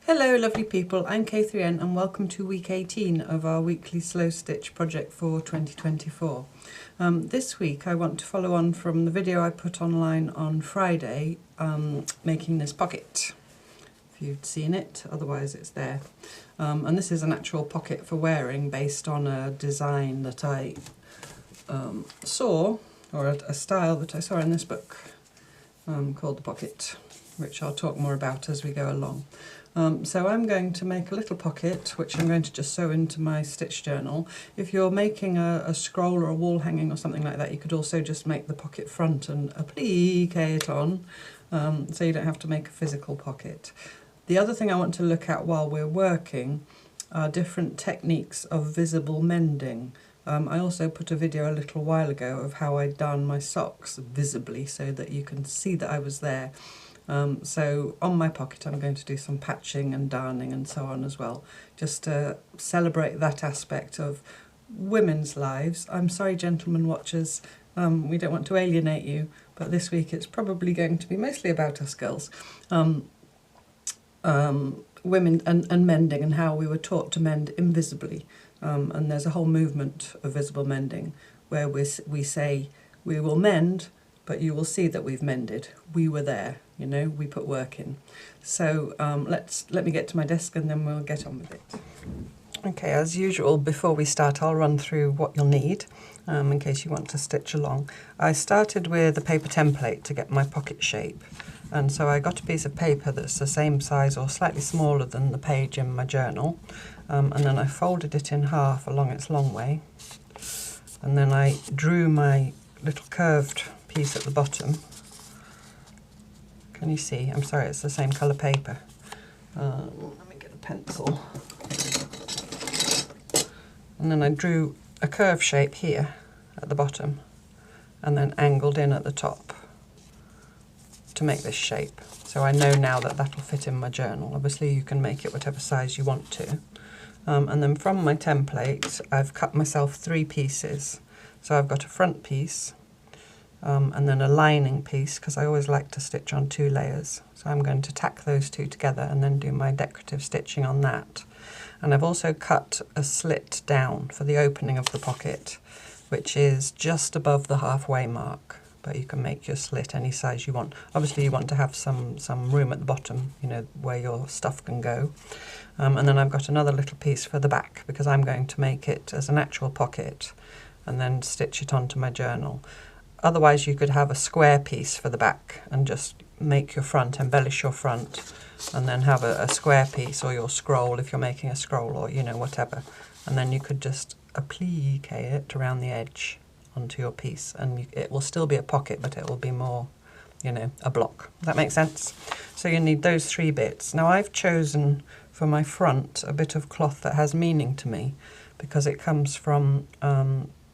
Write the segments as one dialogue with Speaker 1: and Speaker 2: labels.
Speaker 1: Hello lovely people, I'm K3N and welcome to week 18 of our weekly Slow Stitch project for 2024. This week I want to follow on from the video I put online on Friday making this pocket. If you've seen it, otherwise it's there. And this is an actual pocket for wearing based on a design that I saw, or a style that I saw in this book called the pocket, which I'll talk more about as we go along. So I'm going to make a little pocket which I'm going to just sew into my stitch journal. If you're making a scroll or a wall hanging or something like that, you could also just make the pocket front and applique it on, so you don't have to make a physical pocket. The other thing I want to look at while we're working are different techniques of visible mending. I also put a video a little while ago of how I'd darn my socks visibly so that you can see that I was there. So on my pocket I'm going to do some patching and darning and so on as well, just to celebrate that aspect of women's lives. I'm sorry gentlemen watchers, we don't want to alienate you, but this week it's probably going to be mostly about us girls. Women and mending and how we were taught to mend invisibly, and there's a whole movement of visible mending where we say we will mend, but you will see that we've mended. We were there, you know, we put work in. So let me get to my desk and then we'll get on with it. Okay, as usual, before we start, I'll run through what you'll need in case you want to stitch along. I started with a paper template to get my pocket shape. And so I got a piece of paper that's the same size or slightly smaller than the page in my journal. And then I folded it in half along its long way. And then I drew my little curved piece at the bottom. Can you see? I'm sorry, it's the same colour paper. Let me get a pencil. And then I drew a curve shape here at the bottom and then angled in at the top to make this shape. So I know now that that'll fit in my journal. Obviously you can make it whatever size you want to. And then from my template I've cut myself 3 pieces. So I've got a front piece, and then a lining piece, because I always like to stitch on 2 layers. So I'm going to tack those 2 together and then do my decorative stitching on that. And I've also cut a slit down for the opening of the pocket, which is just above the halfway mark. But you can make your slit any size you want. Obviously you want to have some room at the bottom, you know, where your stuff can go. And then I've got another little piece for the back, because I'm going to make it as an actual pocket and then stitch it onto my journal. Otherwise you could have a square piece for the back and just make your front, embellish your front, and then have a square piece, or your scroll if you're making a scroll, or you know, whatever. And then you could just applique it around the edge onto your piece, and it will still be a pocket, but it will be more, you know, a block. Does that make sense? So you need those 3 bits. Now I've chosen for my front a bit of cloth that has meaning to me, because it comes from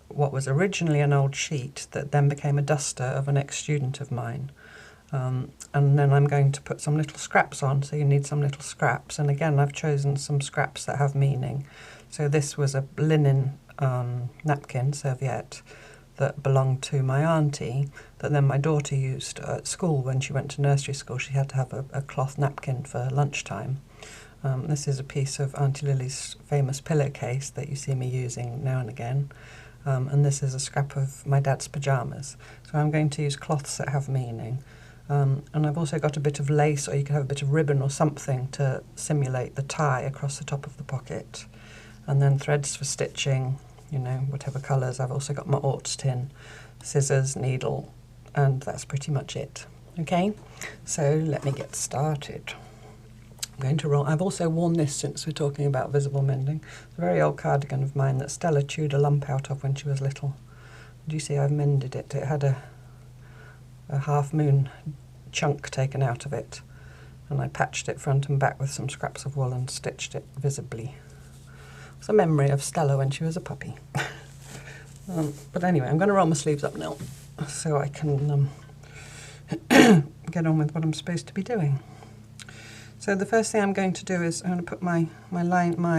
Speaker 1: what was originally an old sheet that then became a duster of an ex-student of mine. And then I'm going to put some little scraps on, so you need some little scraps. And again, I've chosen some scraps that have meaning. So this was a linen napkin, serviette, that belonged to my auntie, that then my daughter used at school when she went to nursery school. She had to have a cloth napkin for lunchtime. This is a piece of Auntie Lily's famous pillowcase that you see me using now and again. And this is a scrap of my dad's pyjamas. So I'm going to use cloths that have meaning. And I've also got a bit of lace, or you can have a bit of ribbon or something to simulate the tie across the top of the pocket. And then threads for stitching, you know, whatever colours. I've also got my Orts tin, scissors, needle, and that's pretty much it. Okay, so let me get started. I'm going to roll. I've also worn this since we're talking about visible mending. It's a very old cardigan of mine that Stella chewed a lump out of when she was little. Do you see I've mended it? It had a half moon chunk taken out of it, and I patched it front and back with some scraps of wool and stitched it visibly. It's a memory of Stella when she was a puppy. But anyway, I'm going to roll my sleeves up now so I can get on with what I'm supposed to be doing. So the first thing I'm going to do is I'm going to put my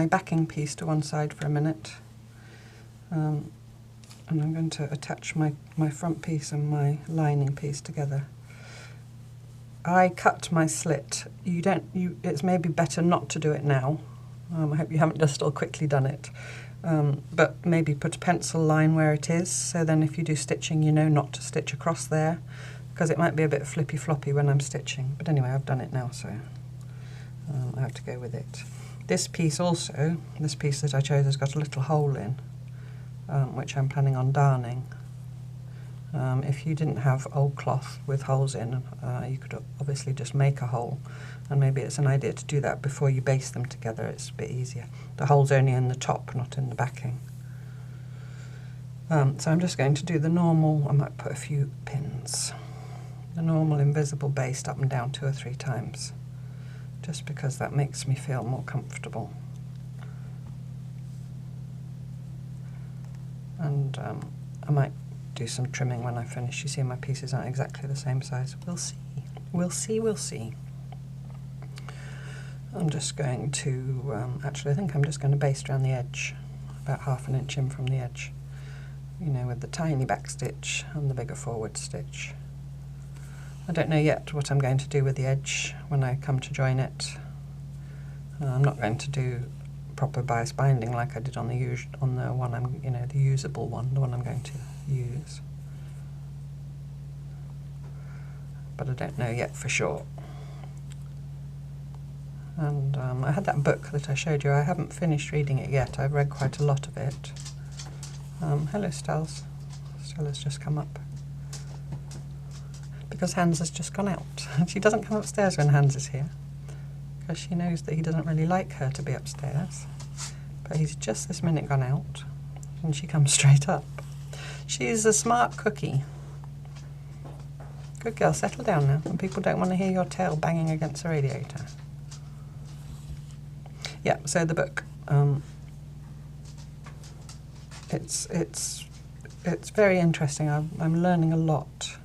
Speaker 1: backing piece to one side for a minute, and I'm going to attach my front piece and my lining piece together. I cut my slit. It's maybe better not to do it now. I hope you haven't just all quickly done it. But maybe put a pencil line where it is, so then if you do stitching you know not to stitch across there, because it might be a bit flippy floppy when I'm stitching. But anyway, I've done it now, so I have to go with it. This piece also, this piece that I chose, has got a little hole in, which I'm planning on darning. If you didn't have old cloth with holes in, you could obviously just make a hole, and maybe it's an idea to do that before you baste them together. It's a bit easier. The hole's only in the top, not in the backing. So I'm just going to do the normal, I might put a few pins, the normal invisible baste up and down 2 or 3 times, just because that makes me feel more comfortable. And I might do some trimming when I finish. You see my pieces aren't exactly the same size. We'll see. We'll see, we'll see. I'm just going to, actually I think I'm just going to baste around the edge, about 1/2 inch in from the edge, you know, with the tiny back stitch and the bigger forward stitch. I don't know yet what I'm going to do with the edge when I come to join it. I'm not going to do proper bias binding like I did on the one I'm, you know, the usable one, the one I'm going to use. But I don't know yet for sure. And I had that book that I showed you. I haven't finished reading it yet. I've read quite a lot of it. Hello, Stells. Stella's just come up. Because Hans has just gone out. She doesn't come upstairs when Hans is here, because she knows that he doesn't really like her to be upstairs. But he's just this minute gone out, and she comes straight up. She's a smart cookie. Good girl, settle down now, and people don't want to hear your tail banging against the radiator. Yeah, so the book. It's very interesting. I'm learning a lot.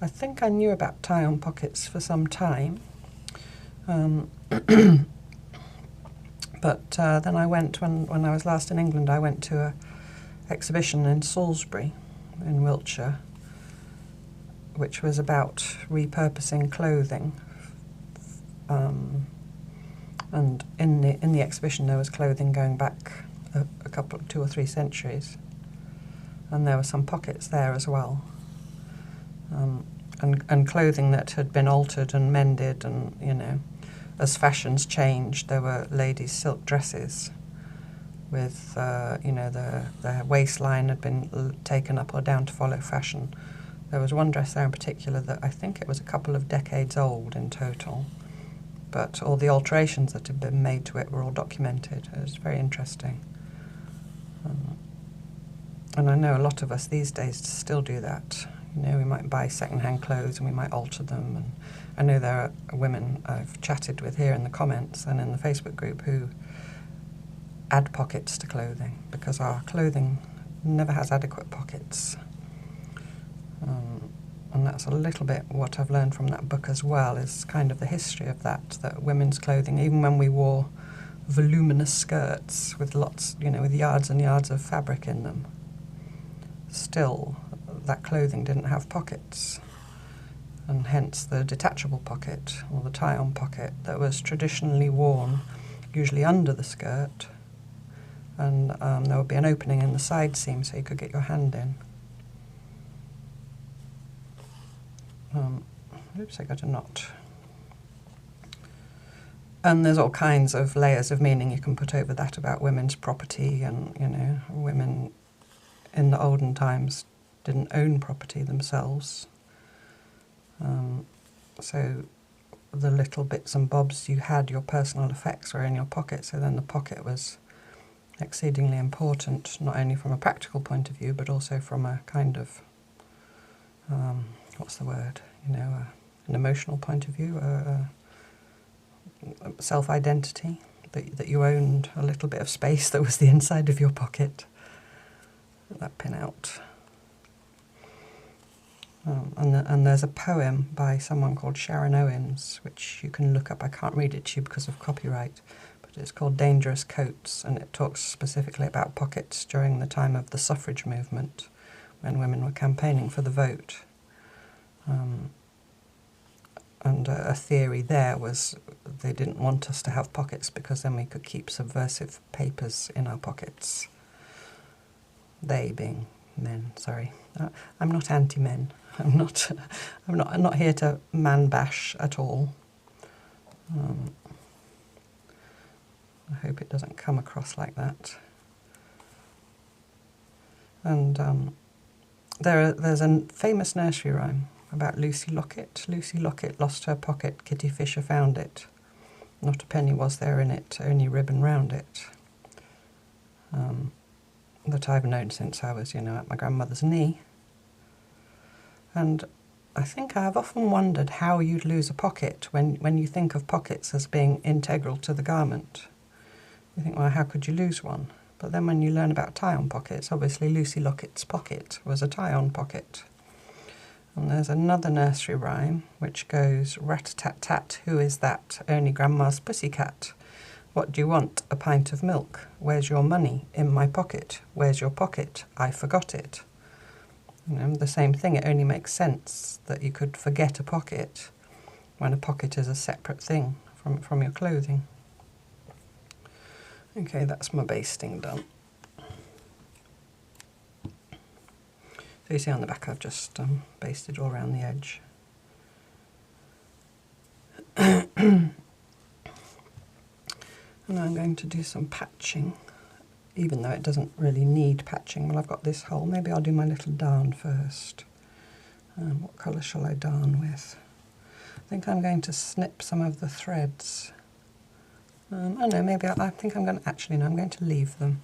Speaker 1: I think I knew about tie-on pockets for some time, but then I went, when I was last in England, I went to an exhibition in Salisbury in Wiltshire, which was about repurposing clothing. And in the exhibition there was clothing going back a couple, 2 or 3 centuries, and there were some pockets there as well. And clothing that had been altered and mended, and, you know, as fashions changed, there were ladies' silk dresses with, you know, the waistline had been taken up or down to follow fashion. There was one dress there in particular that I think it was a couple of decades old in total, but all the alterations that had been made to it were all documented. It was very interesting. And I know a lot of us these days still do that. You know, we might buy second-hand clothes and we might alter them. And I know there are women I've chatted with here in the comments and in the Facebook group who add pockets to clothing, because our clothing never has adequate pockets. And that's a little bit what I've learned from that book as well, is kind of the history of that women's clothing, even when we wore voluminous skirts with lots, you know, with yards and yards of fabric in them, still that clothing didn't have pockets, and hence the detachable pocket or the tie-on pocket that was traditionally worn usually under the skirt, and there would be an opening in the side seam so you could get your hand in. Oops, I got a knot. And there's all kinds of layers of meaning you can put over that about women's property, and, you know, women in the olden times didn't own property themselves. So the little bits and bobs you had, your personal effects, were in your pocket, so then the pocket was exceedingly important, not only from a practical point of view, but also from a kind of, what's the word, you know, an emotional point of view, self-identity, that you owned a little bit of space that was the inside of your pocket. Get that pin out. And there's a poem by someone called Sharon Owens, which you can look up. I can't read it to you because of copyright, but it's called Dangerous Coats, and it talks specifically about pockets during the time of the suffrage movement, when women were campaigning for the vote. And And a theory there was they didn't want us to have pockets because then we could keep subversive papers in our pockets. They being men, sorry. I'm not anti-men. I'm not here to man bash at all. I hope it doesn't come across like that. And there's a famous nursery rhyme about Lucy Locket. Lucy Locket lost her pocket, Kitty Fisher found it. Not a penny was there in it, only ribbon round it. That I've known since I was, at my grandmother's knee. And I think I've often wondered how you'd lose a pocket when you think of pockets as being integral to the garment. You think, well, how could you lose one? But then when you learn about tie-on pockets, obviously Lucy Locket's pocket was a tie-on pocket. And there's another nursery rhyme which goes, rat-a-tat-tat, who is that? Only Grandma's pussycat. What do you want? A pint of milk. Where's your money? In my pocket. Where's your pocket? I forgot it. The same thing, it only makes sense that you could forget a pocket when a pocket is a separate thing from your clothing. Okay, that's my basting done. So you see on the back I've just basted all around the edge. And I'm going to do some patching, even though it doesn't really need patching. Well, I've got this hole. Maybe I'll do my little darn first. What colour shall I darn with? I think I'm going to snip some of the threads. Oh no, maybe I think I'm going to, actually no, I'm going to leave them.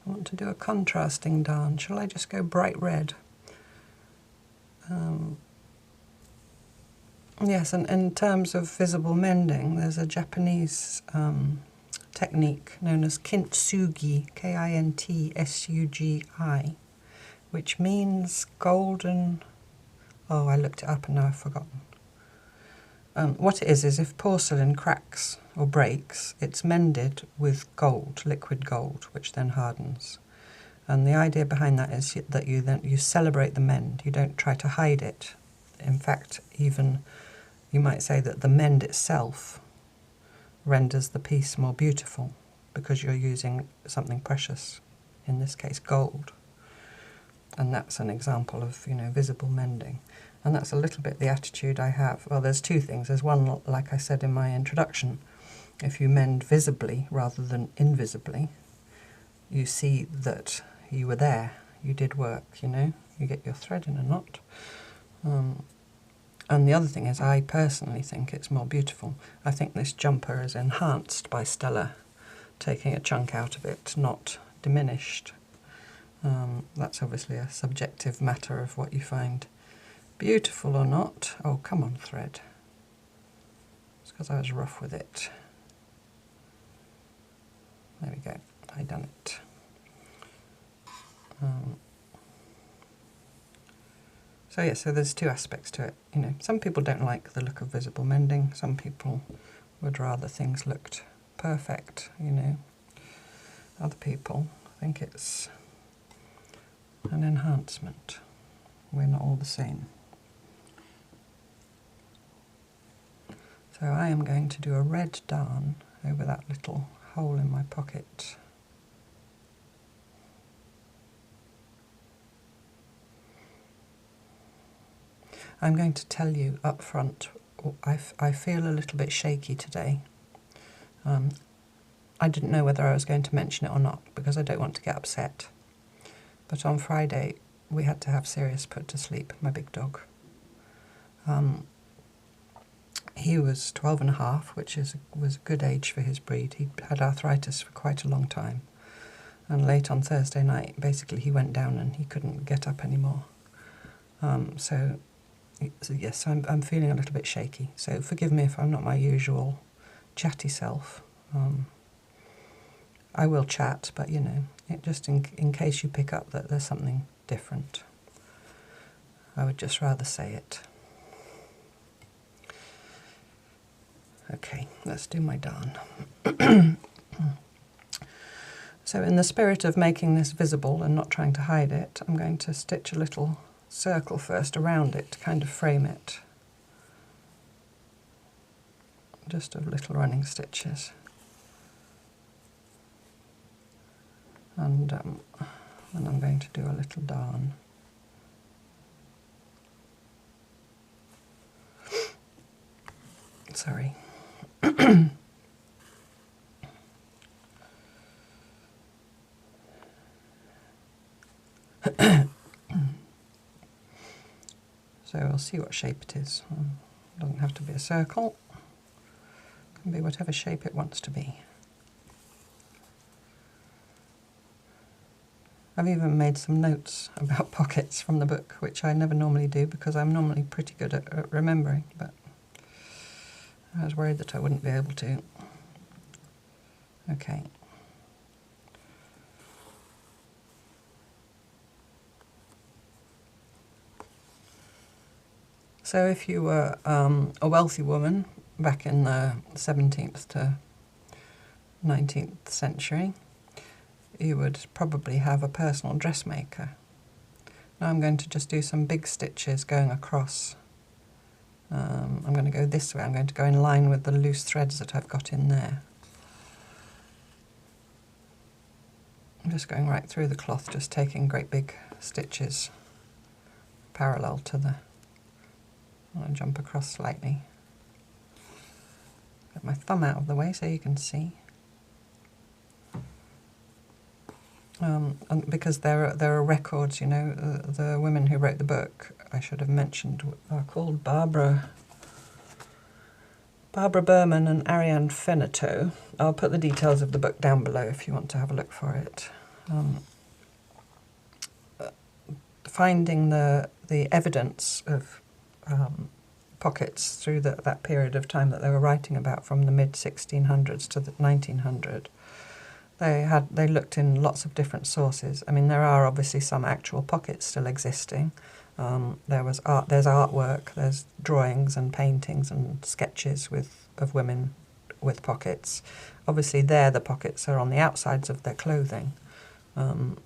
Speaker 1: I want to do a contrasting darn. Shall I just go bright red? Yes, and in terms of visible mending, there's a Japanese technique known as kintsugi, K-I-N-T-S-U-G-I, which means golden... Oh, I looked it up and now I've forgotten. What it is if porcelain cracks or breaks, it's mended with gold, liquid gold, which then hardens. And the idea behind that is that you celebrate the mend. You don't try to hide it. In fact, even you might say that the mend itself renders the piece more beautiful because you're using something precious, in this case gold. And that's an example of, visible mending. And that's a little bit the attitude I have. Well, there's two things. There's one, like I said in my introduction, if you mend visibly rather than invisibly, you see that you were there, you did work, you get your thread in a knot. And the other thing is, I personally think it's more beautiful. I think this jumper is enhanced by Stella taking a chunk out of it, not diminished. That's obviously a subjective matter of what you find beautiful or not. Oh, come on, thread. It's because I was rough with it. There we go, I done it. So yeah, so there's two aspects to it. Some people don't like the look of visible mending. Some people would rather things looked perfect, Other people think it's an enhancement. We're not all the same. So I am going to do a red darn over that little hole in my pocket. I'm going to tell you up front, I feel a little bit shaky today. I didn't know whether I was going to mention it or not because I don't want to get upset. But on Friday we had to have Sirius put to sleep, my big dog. He was 12 and a half, which was a good age for his breed. He'd had arthritis for quite a long time. And late on Thursday night, basically he went down and he couldn't get up anymore. So yes, I'm feeling a little bit shaky. So forgive me if I'm not my usual chatty self. I will chat, but just in case you pick up that there's something different. I would just rather say it. Okay, let's do my darn. So in the spirit of making this visible and not trying to hide it, I'm going to stitch a little circle first around it to kind of frame it. just of little running stitches. And then I'm going to do a little darn. Sorry. So we'll see what shape it is. It doesn't have to be a circle. It can be whatever shape it wants to be. I've even made some notes about pockets from the book, which I never normally do because I'm normally pretty good at remembering, but I was worried that I wouldn't be able to. Okay. So if you were a wealthy woman back in the 17th to 19th century, you would probably have a personal dressmaker. Now I'm going to just do some big stitches going across. I'm going to go this way. I'm going to go in line with the loose threads that I've got in there. I'm just going right through the cloth, just taking great big stitches parallel to the... I'll jump across slightly. Get my thumb out of the way so you can see. And because there are records, you know, the women who wrote the book, I should have mentioned, are called Barbara Burman and Ariane Fennetaux. I'll put the details of the book down below if you want to have a look for it. Finding the evidence of pockets through that period of time that they were writing about, from the mid-1600s to the 1900, they looked in lots of different sources. I mean, there are obviously some actual pockets still existing. There's artwork, there's drawings and paintings and sketches of women with pockets. Obviously there the pockets are on the outsides of their clothing. I'm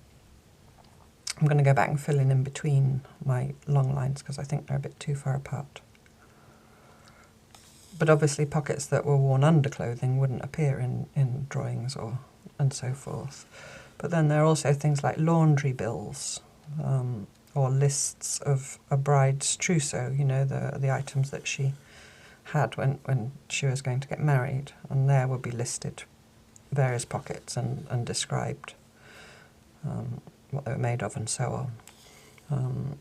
Speaker 1: going to go back and fill in between my long lines because I think they're a bit too far apart. But obviously pockets that were worn under clothing wouldn't appear in drawings and so forth. But then there are also things like laundry bills, or lists of a bride's trousseau, you know, the items that she had when she was going to get married, and there would be listed various pockets and described what they were made of and so on.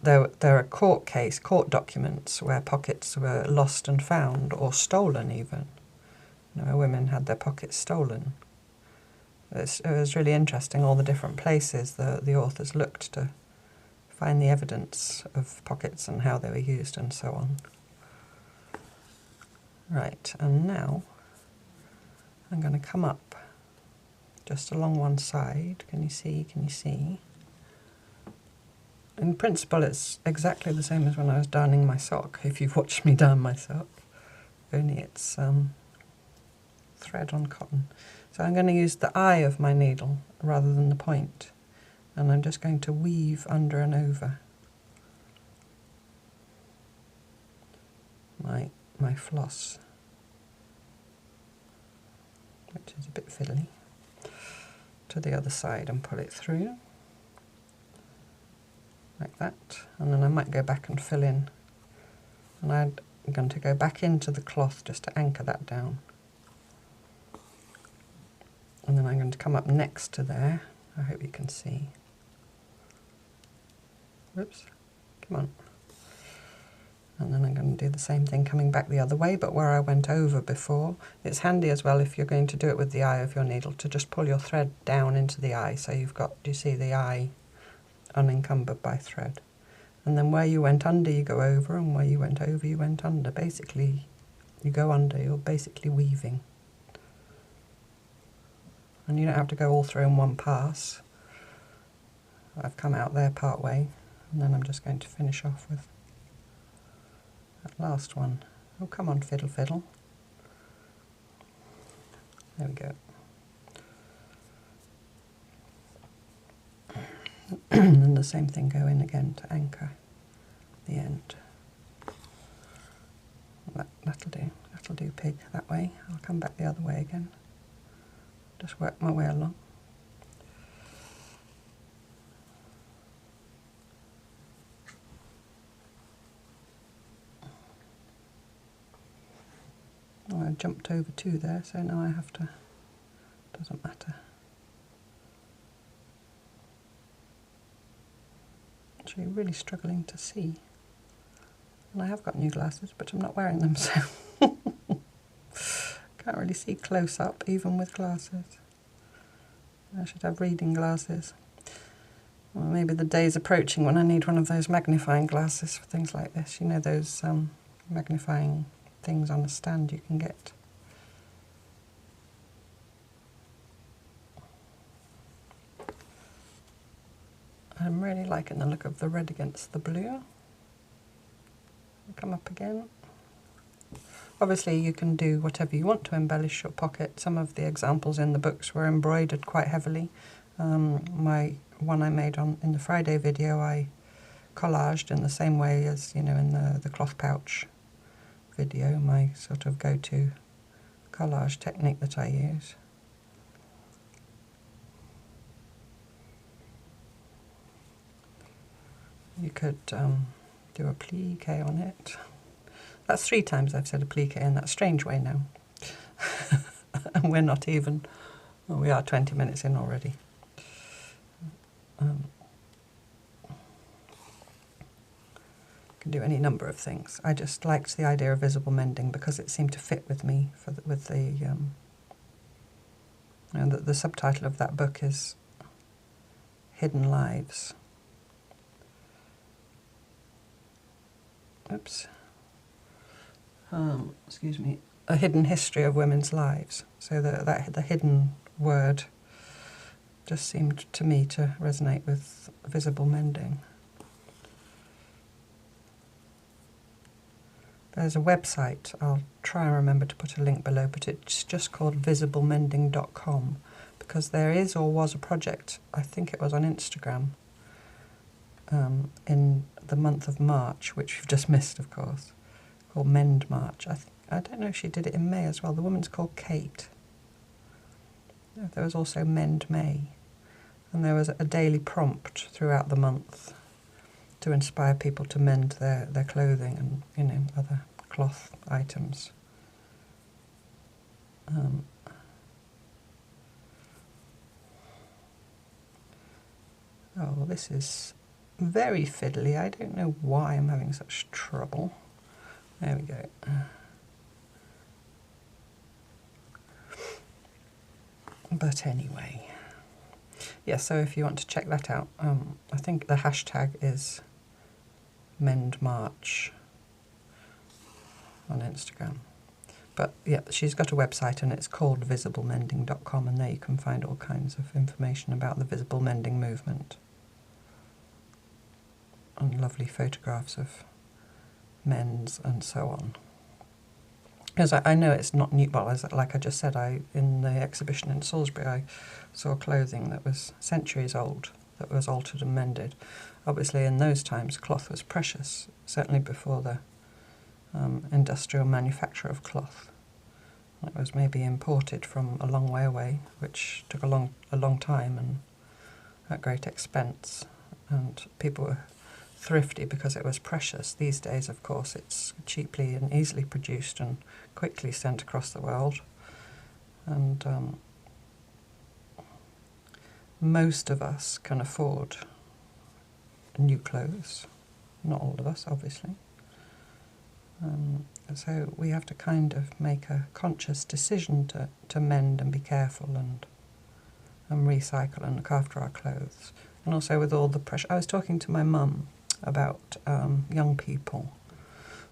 Speaker 1: There are court documents where pockets were lost and found, or stolen even. You know, women had their pockets stolen. It was really interesting, all the different places the authors looked to find the evidence of pockets and how they were used and so on. Right, and now I'm going to come up just along one side. Can you see? Can you see? In principle, it's exactly the same as when I was darning my sock, if you've watched me darn my sock, only it's thread on cotton. So I'm going to use the eye of my needle rather than the point, and I'm just going to weave under and over my floss, which is a bit fiddly, to the other side and pull it through like that, and then I might go back and fill in, and I'm going to go back into the cloth just to anchor that down, and then I'm going to come up next to there. I hope you can see. Whoops, come on. And then I'm going to do the same thing coming back the other way, but where I went over before. It's handy as well if you're going to do it with the eye of your needle to just pull your thread down into the eye, so you've got, do you see, the eye unencumbered by thread. And then where you went under you go over, and where you went over you went under. Basically you go under, you're basically weaving. And you don't have to go all through in one pass. I've come out there part way, and then I'm just going to finish off with that last one. Oh, come on, fiddle fiddle. There we go. And the same thing, go in again to anchor the end. That'll do pig that way. I'll come back the other way again. Just work my way along. Oh, I jumped over 2 there, so now I have to, doesn't matter. Actually really struggling to see. And I have got new glasses, but I'm not wearing them, so can't really see close up, even with glasses. I should have reading glasses. Well, maybe the day's approaching when I need one of those magnifying glasses for things like this. You know, those magnifying things on a stand you can get. I'm really liking the look of the red against the blue. Come up again. Obviously you can do whatever you want to embellish your pocket. Some of the examples in the books were embroidered quite heavily. My one I made in the Friday video, I collaged in the same way as, you know, in the cloth pouch video, my sort of go-to collage technique that I use. You could do a plique on it. That's 3 times I've said a plique in that strange way now. And we're not even, well, we are 20 minutes in already. Can do any number of things. I just liked the idea of visible mending because it seemed to fit with me and the subtitle of that book is Hidden Lives. Oops. Excuse me. A hidden history of women's lives. So the hidden word just seemed to me to resonate with visible mending. There's a website, I'll try and remember to put a link below, but it's just called visiblemending.com, because there is or was a project, I think it was on Instagram, in the month of March, which we've just missed, of course, called Mend March. I don't know if she did it in May as well. The woman's called Kate. There was also Mend May, and there was a daily prompt throughout the month to inspire people to mend their clothing and, you know, other cloth items. Oh, well, this is very fiddly. I don't know why I'm having such trouble. There we go. But anyway, yeah, so if you want to check that out, I think the hashtag is Mend March on Instagram. But yeah, she's got a website and it's called visiblemending.com, and there you can find all kinds of information about the visible mending movement. And lovely photographs of men's and so on. Because I know it's not new, well, like I just said, in the exhibition in Salisbury I saw clothing that was centuries old, that was altered and mended. Obviously in those times cloth was precious, certainly before the industrial manufacture of cloth. It was maybe imported from a long way away, which took a long time and at great expense, and people were thrifty because it was precious. These days, of course, it's cheaply and easily produced and quickly sent across the world, and most of us can afford new clothes. Not all of us, obviously. So we have to kind of make a conscious decision to mend and be careful and recycle and look after our clothes. And also with all the pressure. I was talking to my mum about young people.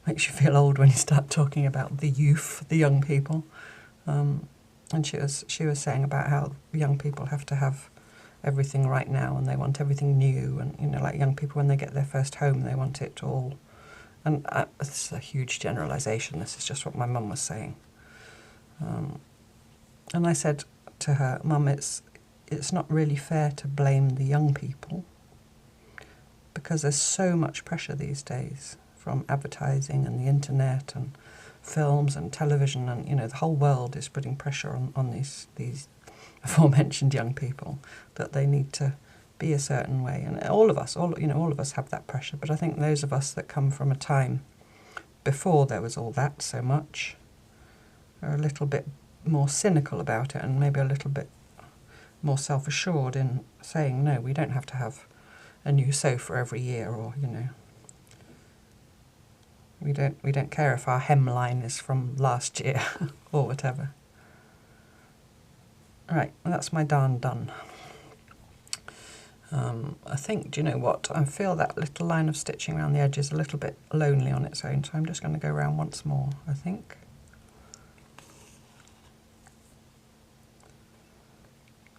Speaker 1: Makes you feel old when you start talking about the youth, the young people. And she was saying about how young people have to have everything right now and they want everything new, and, you know, like young people when they get their first home they want it all. And this is a huge generalisation, this is just what my mum was saying. And I said to her, Mum, it's not really fair to blame the young people, because there's so much pressure these days from advertising and the internet and films and television, and the whole world is putting pressure on these aforementioned young people that they need to be a certain way, and all of us have that pressure. But I think those of us that come from a time before there was all that so much are a little bit more cynical about it, and maybe a little bit more self-assured in saying, no, we don't have to have a new sofa every year, or we don't care if our hemline is from last year or whatever. Right, well, that's my darn done. I think, do you know what? I feel that little line of stitching around the edge is a little bit lonely on its own, so I'm just going to go around once more, I think.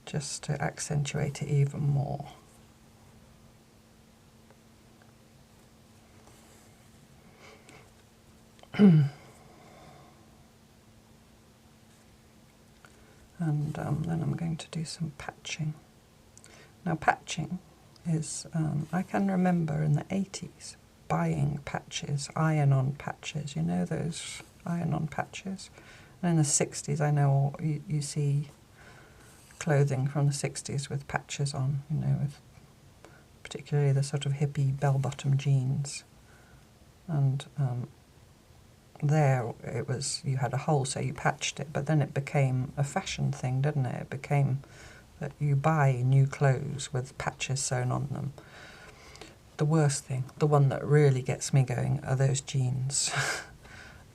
Speaker 1: Just to accentuate it even more. And then I'm going to do some patching. Now patching is, I can remember in the 80s buying patches, iron-on patches, those iron-on patches. And in the 60s I know you see clothing from the 60s with patches on, with particularly the sort of hippie bell-bottom jeans. And there it was, you had a hole, so you patched it, but then it became a fashion thing, didn't it? It became that you buy new clothes with patches sewn on them. The worst thing, the one that really gets me going, are those jeans.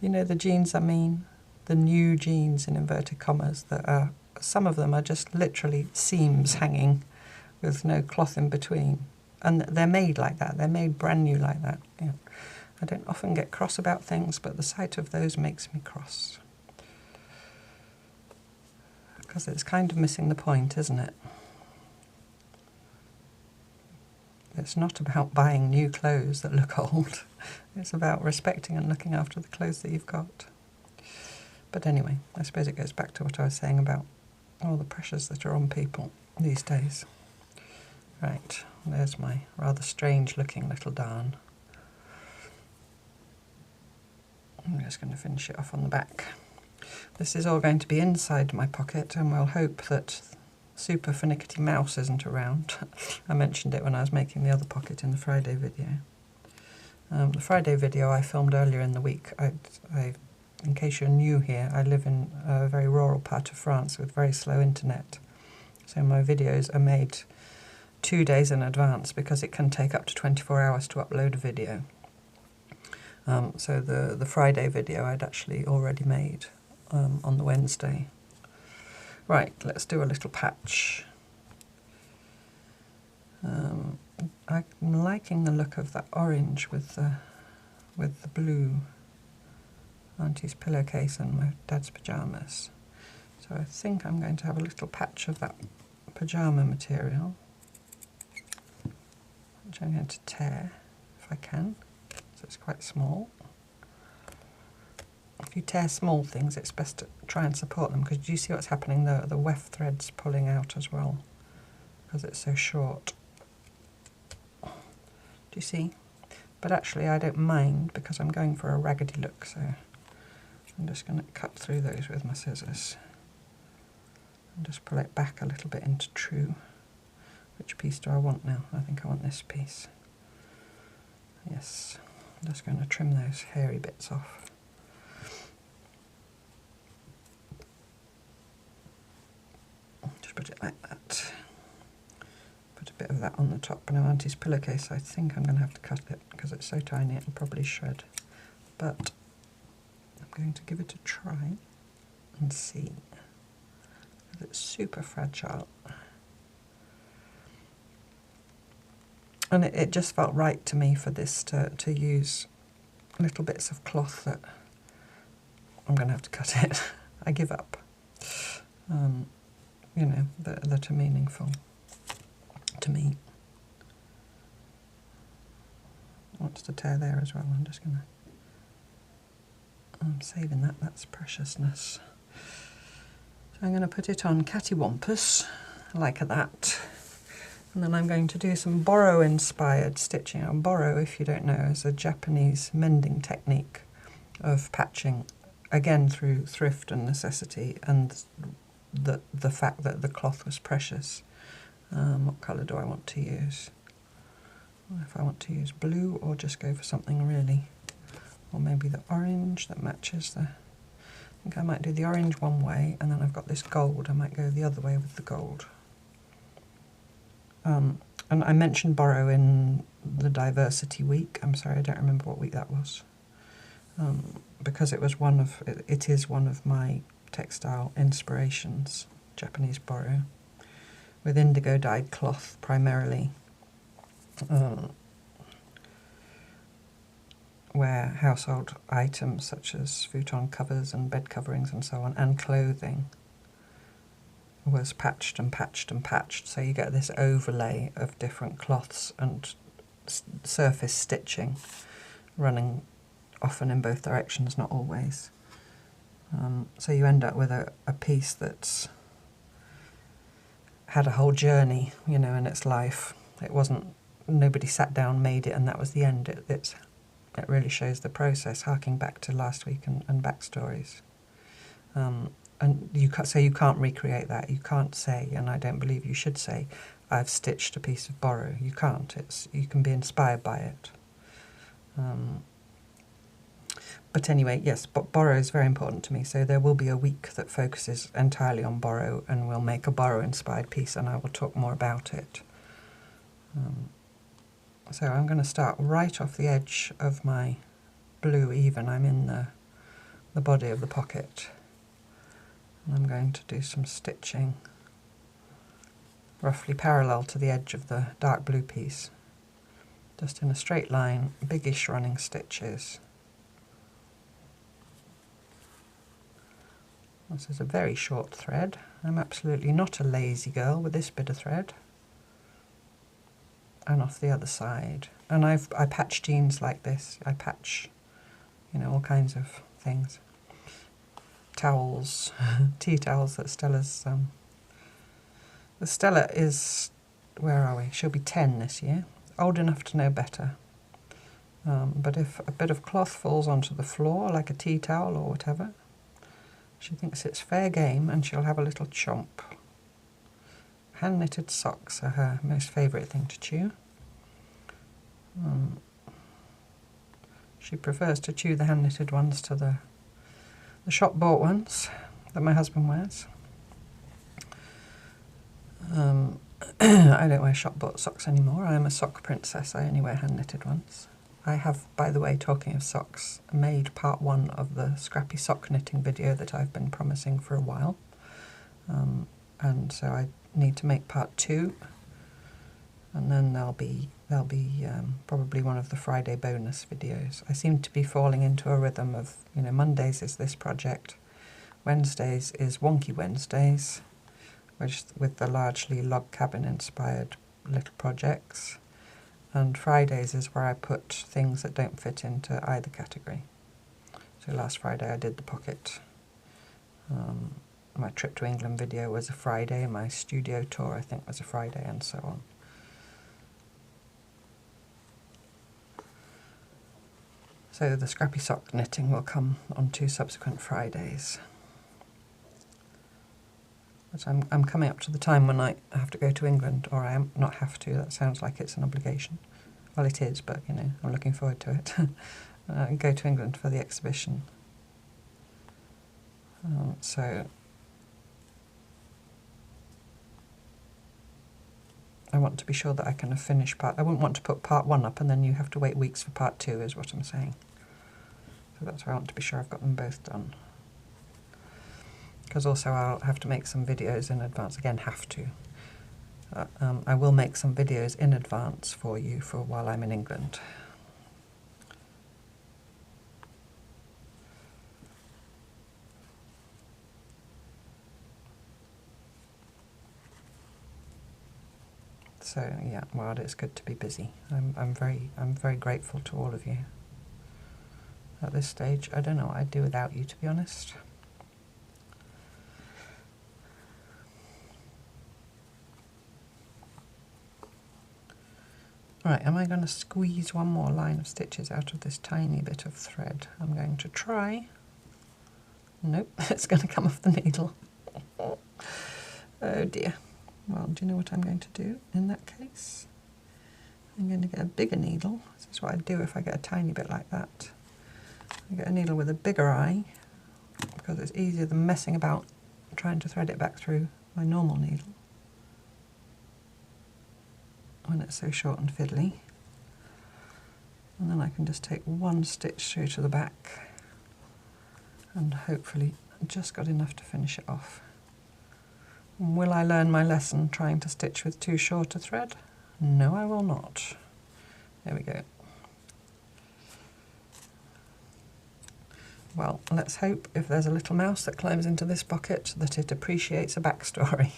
Speaker 1: The jeans I mean? The new jeans in inverted commas that are, some of them are just literally seams hanging with no cloth in between. And they're made like that, they're made brand new like that. I don't often get cross about things, but the sight of those makes me cross. Because it's kind of missing the point, isn't it? It's not about buying new clothes that look old. It's about respecting and looking after the clothes that you've got. But anyway, I suppose it goes back to what I was saying about all the pressures that are on people these days. Right, there's my rather strange looking little darn. I'm just going to finish it off on the back. This is all going to be inside my pocket, and we'll hope that Super Finickety Mouse isn't around. I mentioned it when I was making the other pocket in the Friday video. The Friday video I filmed earlier in the week. In case you're new here, I live in a very rural part of France with very slow internet. So my videos are made 2 days in advance because it can take up to 24 hours to upload a video. So the Friday video I'd actually already made on the Wednesday. Right, let's do a little patch. I'm liking the look of that orange with the blue. Auntie's pillowcase and my dad's pyjamas. So I think I'm going to have a little patch of that pyjama material, which I'm going to tear if I can. So it's quite small. If you tear small things, it's best to try and support them, because do you see what's happening? The weft thread's pulling out as well because it's so short. Do you see? But actually I don't mind, because I'm going for a raggedy look, so I'm just going to cut through those with my scissors and just pull it back a little bit into true. Which piece do I want now? I think I want this piece. Yes, I'm just going to trim those hairy bits off. Just put it like that. Put a bit of that on the top. Now Auntie's pillowcase, I think I'm going to have to cut it because it's so tiny it'll probably shred. But I'm going to give it a try and see. It's super fragile. And it just felt right to me for this to use little bits of cloth that I'm going to have to cut it. I give up. You know, that are meaningful to me. Wants to tear there as well. I'm just going to... I'm saving that, that's preciousness. So I'm going to put it on cattywampus, like that. And then I'm going to do some Boro inspired stitching. Now, Boro, if you don't know, is a Japanese mending technique of patching again through thrift and necessity and the fact that the cloth was precious. What colour do I want to use? If I want to use blue or just go for something really, or maybe the orange that matches the, I think I might do the orange one way, and then I've got this gold, I might go the other way with the gold. And I mentioned Boro in the diversity week. I'm sorry, I don't remember what week that was. Because it was it is one of my textile inspirations, Japanese Boro, with indigo dyed cloth primarily, where household items such as futon covers and bed coverings and so on, and clothing, was patched and patched and patched. So you get this overlay of different cloths and surface stitching running often in both directions, not always. So you end up with a piece that's had a whole journey, you know, in its life. It wasn't, nobody sat down, made it, and that was the end. It really shows the process, harking back to last week and backstories. And so you can't recreate that. You can't say, and I don't believe you should say, I've stitched a piece of Boro. You can't. You can be inspired by it. But anyway, yes, but Boro is very important to me. So there will be a week that focuses entirely on Boro, and we'll make a Boro-inspired piece, and I will talk more about it. So I'm going to start right off the edge of my blue even. I'm in the body of the pocket. And I'm going to do some stitching roughly parallel to the edge of the dark blue piece. Just in a straight line, biggish running stitches. This is a very short thread. I'm absolutely not a lazy girl with this bit of thread. And off the other side. And I patch jeans like this. I patch, you know, all kinds of things. Towels, tea towels that Stella's, Stella is, where are we? She'll be 10 this year. Old enough to know better. But if a bit of cloth falls onto the floor, like a tea towel or whatever, she thinks it's fair game and she'll have a little chomp. Hand-knitted socks are her most favourite thing to chew. She prefers to chew the hand-knitted ones to the shop-bought ones that my husband wears. I don't wear shop-bought socks anymore. I am a sock princess. I only wear hand-knitted ones. I have, by the way, talking of socks, made part 1 of the scrappy sock knitting video that I've been promising for a while. And so I need to make part 2, and then there'll be probably one of the Friday bonus videos. I seem to be falling into a rhythm of, you know, Mondays is this project, Wednesdays is Wonky Wednesdays, which with the largely log cabin inspired little projects, and Fridays is where I put things that don't fit into either category. So last Friday I did the pocket. My trip to England video was a Friday, my studio tour I think was a Friday, and so on. So the scrappy sock knitting will come on 2 subsequent Fridays. But I'm coming up to the time when I have to go to England, or I am not have to, that sounds like it's an obligation. Well, it is, but, you know, I'm looking forward to it. Go to England for the exhibition. So I want to be sure that I can finish part. I wouldn't want to put part 1 up and then you have to wait weeks for part 2, is what I'm saying. So that's why I want to be sure I've got them both done. Because also I'll have to make some videos in advance. Again, have to. I will make some videos in advance for you for while I'm in England. So yeah, well, it's good to be busy. I'm very grateful to all of you. At this stage, I don't know what I'd do without you, to be honest. Right, am I going to squeeze one more line of stitches out of this tiny bit of thread? I'm going to try. Nope, it's going to come off the needle. Oh dear. Well, do you know what I'm going to do in that case? I'm going to get a bigger needle. This is what I'd do if I get a tiny bit like that. I get a needle with a bigger eye, because it's easier than messing about trying to thread it back through my normal needle when it's so short and fiddly. And then I can just take one stitch through to the back and hopefully just got enough to finish it off. And will I learn my lesson trying to stitch with too short a thread? No, I will not. There we go. Well, let's hope if there's a little mouse that climbs into this pocket that it appreciates a backstory.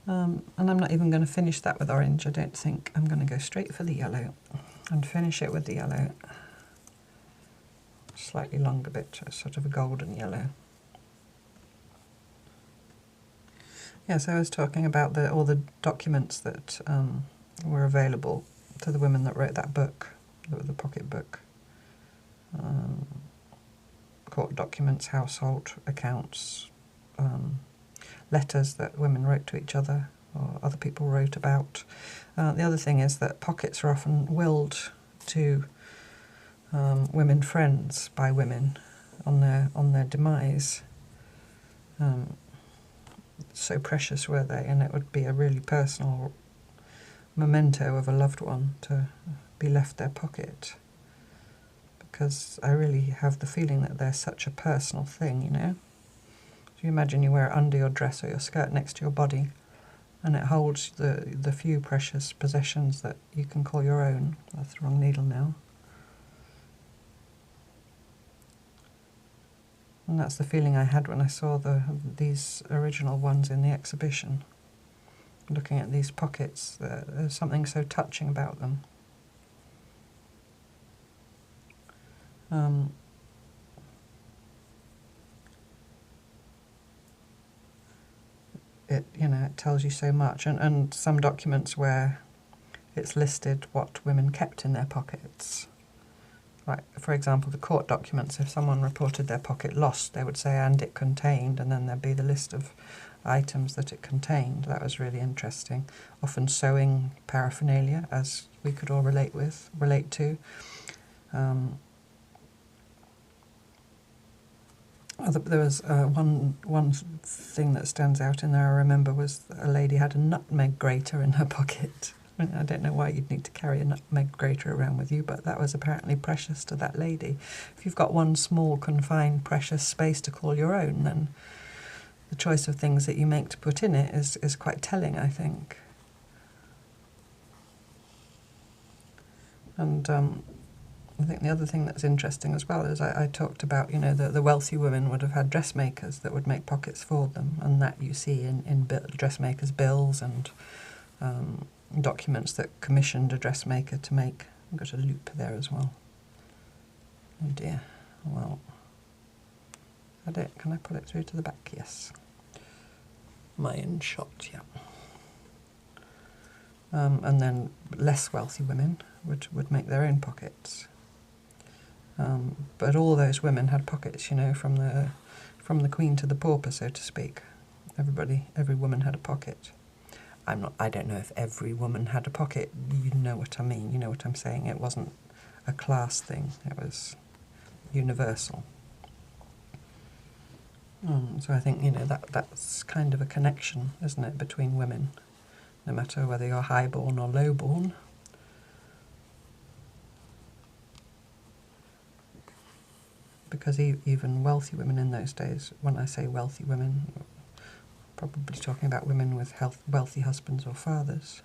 Speaker 1: And I'm not even going to finish that with orange, I don't think. I'm going to go straight for the yellow and finish it with the yellow. Slightly longer bit, sort of a golden yellow. Yeah, so I was talking about all the documents that were available to the women that wrote that book, the pocket book. Court documents, household accounts, letters that women wrote to each other or other people wrote about. The other thing is that pockets are often willed to women friends by women on their demise. So precious were they, and it would be a really personal memento of a loved one to be left their pocket. Because I really have the feeling that they're such a personal thing, you know. So you imagine you wear it under your dress or your skirt next to your body, and it holds the few precious possessions that you can call your own. That's the wrong needle now. And that's the feeling I had when I saw these original ones in the exhibition. Looking at these pockets, there's something so touching about them. It tells you so much, and some documents where it's listed what women kept in their pockets. Like, for example, the court documents, if someone reported their pocket lost, they would say, and it contained, and then there'd be the list of items that it contained. That was really interesting. Often sewing paraphernalia, as we could all relate to. There was one thing that stands out in there I remember was a lady had a nutmeg grater in her pocket. I don't know why you'd need to carry a nutmeg grater around with you, but that was apparently precious to that lady. If you've got one small, confined, precious space to call your own, then the choice of things that you make to put in it is quite telling, I think. And I think the other thing that's interesting as well is I talked about, the wealthy women would have had dressmakers that would make pockets for them, and that you see in dressmakers' bills and documents that commissioned a dressmaker to make. I've got a loop there as well. Oh dear. Well, can I pull it through to the back? Yes. My in shot, yeah. And then less wealthy women would make their own pockets. But all those women had pockets, from the queen to the pauper, so to speak. Every woman had a pocket. I don't know if every woman had a pocket. You know what I mean. You know what I'm saying. It wasn't a class thing. It was universal. So I think that's kind of a connection, isn't it, between women, no matter whether you're highborn or lowborn. Because even wealthy women in those days, when I say wealthy women, probably talking about women with wealthy husbands or fathers,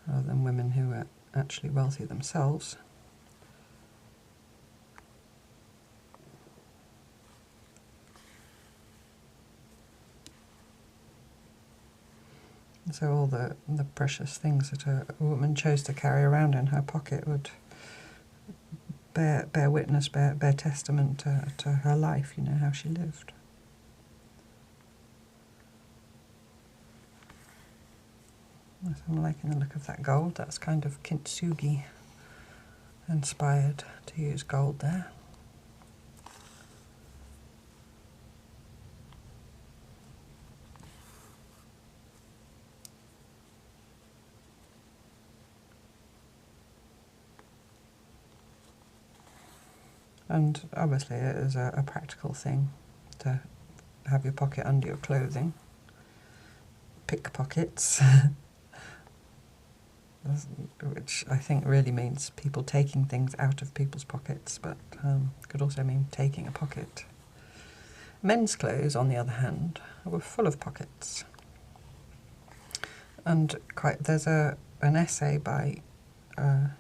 Speaker 1: rather than women who are actually wealthy themselves. And so all the precious things that a woman chose to carry around in her pocket would bear witness, bear testament to her life, how she lived. I'm liking the look of that gold. That's kind of kintsugi inspired to use gold there. And obviously it is a practical thing to have your pocket under your clothing. Pickpockets, which I think really means people taking things out of people's pockets, but could also mean taking a pocket. Men's clothes, on the other hand, were full of pockets. And there's an essay by a